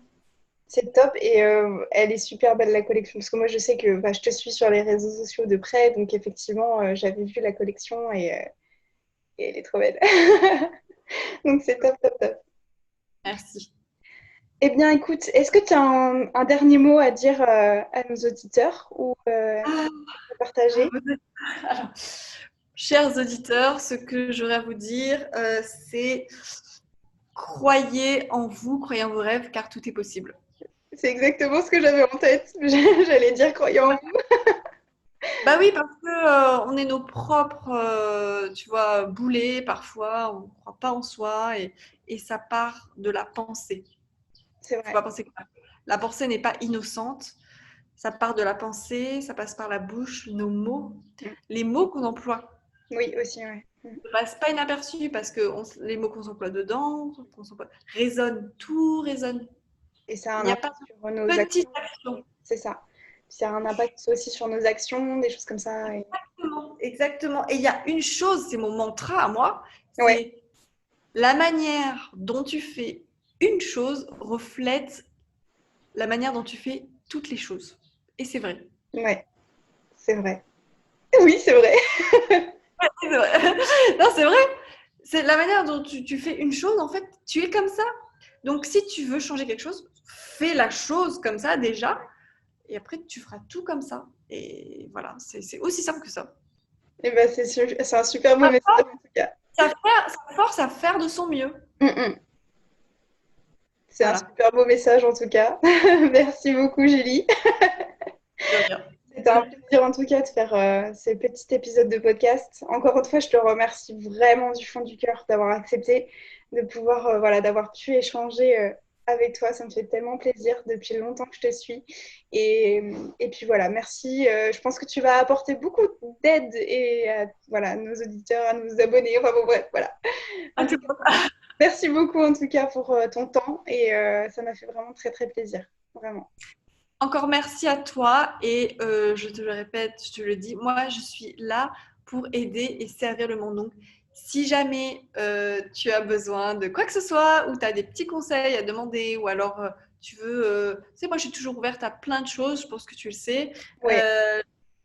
top et elle est super belle la collection parce que moi je sais que bah, je te suis sur les réseaux sociaux de près donc effectivement j'avais vu la collection et elle est trop belle. Donc c'est top, top, top. merci. Eh bien écoute, est-ce que tu as un dernier mot à dire à nos auditeurs ou à partager? Alors, chers auditeurs, ce que j'aurais à vous dire, c'est croyez en vous, croyez en vos rêves, car tout est possible. C'est exactement ce que j'avais en tête. J'allais dire croyant en vous. Bah oui, parce que on est nos propres, tu vois, boulets parfois, on ne croit pas en soi et ça part de la pensée. C'est Faut vrai. pas penser que la pensée n'est pas innocente. Ça part de la pensée, ça passe par la bouche, nos mots, les mots qu'on emploie. Oui, aussi, ouais. Ne passent pas inaperçus parce que les mots qu'on emploie dedans résonnent, tout résonne. Et ça a Il un n'y a pas impact sur nos de petite actions. action. C'est ça. Ça a un impact aussi sur nos actions, des choses comme ça. Exactement, exactement. Et il y a une chose, c'est mon mantra à moi, Ouais, c'est la manière dont tu fais une chose reflète la manière dont tu fais toutes les choses. Et c'est vrai. ouais, c'est vrai. Oui, c'est vrai. C'est vrai. Non, c'est vrai. C'est la manière dont tu fais une chose, en fait, tu es comme ça. Donc, si tu veux changer quelque chose, fais la chose comme ça déjà, et après, tu feras tout comme ça. Et voilà, c'est aussi simple que ça. Et ben, c'est un super beau message en tout cas. Ça force à faire de son mieux. Mm, mm. C'est un Voilà. super beau message en tout cas. Merci beaucoup, Julie. De rien. C'était un plaisir en tout cas de faire ces petits épisodes de podcast. Encore une fois, je te remercie vraiment du fond du cœur d'avoir accepté, de pouvoir, voilà, d'avoir pu échanger avec toi. Ça me fait tellement plaisir depuis longtemps que je te suis. Et puis voilà, merci. Je pense que tu vas apporter beaucoup d'aide et à voilà, nos auditeurs, à nos abonnés. Enfin bon, bref, voilà. En tout cas, merci beaucoup en tout cas pour ton temps et ça m'a fait vraiment très très plaisir. Vraiment. Encore merci à toi et je te le répète, je te le dis, moi je suis là pour aider et servir le monde. Donc si jamais tu as besoin de quoi que ce soit ou tu as des petits conseils à demander ou alors tu veux... tu sais, moi je suis toujours ouverte à plein de choses, je pense que tu le sais. Ouais,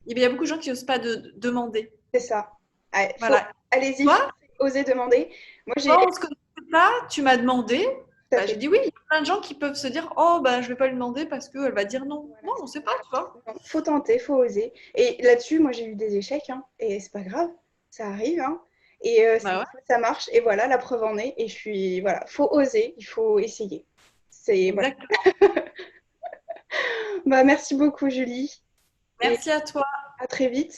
Il y a beaucoup de gens qui n'osent pas demander. c'est ça. Ouais, Voilà. allez-y, Toi, osez demander. Moi, j'ai on ne se connaissait pas, tu m'as demandé. tout à Bah, j'ai fait. dit oui, il y a plein de gens qui peuvent se dire oh bah je vais pas lui demander parce qu'elle va dire non. Voilà, Non, on ne sait pas, tu vois. non, faut tenter, faut oser. Et là-dessus, moi, j'ai eu des échecs, hein, et c'est pas grave, ça arrive, hein. Et Bah ouais, ça marche. Et voilà, la preuve en est. Et je suis, voilà, faut oser, il faut essayer. C'est voilà. exactement. Bah, merci beaucoup, Julie. Et Merci à toi. à très vite.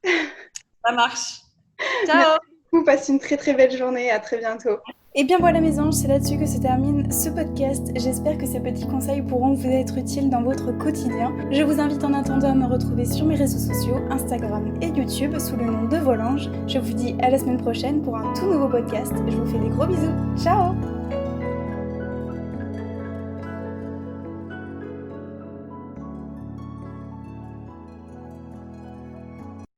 Ça marche. Merci Ciao. beaucoup. Passe une très très belle journée. À très bientôt. Et bien voilà mes anges, c'est là-dessus que se termine ce podcast. J'espère que ces petits conseils pourront vous être utiles dans votre quotidien. Je vous invite en attendant à me retrouver sur mes réseaux sociaux, Instagram et YouTube sous le nom de Volange. Je vous dis à la semaine prochaine pour un tout nouveau podcast. Je vous fais des gros bisous. Ciao!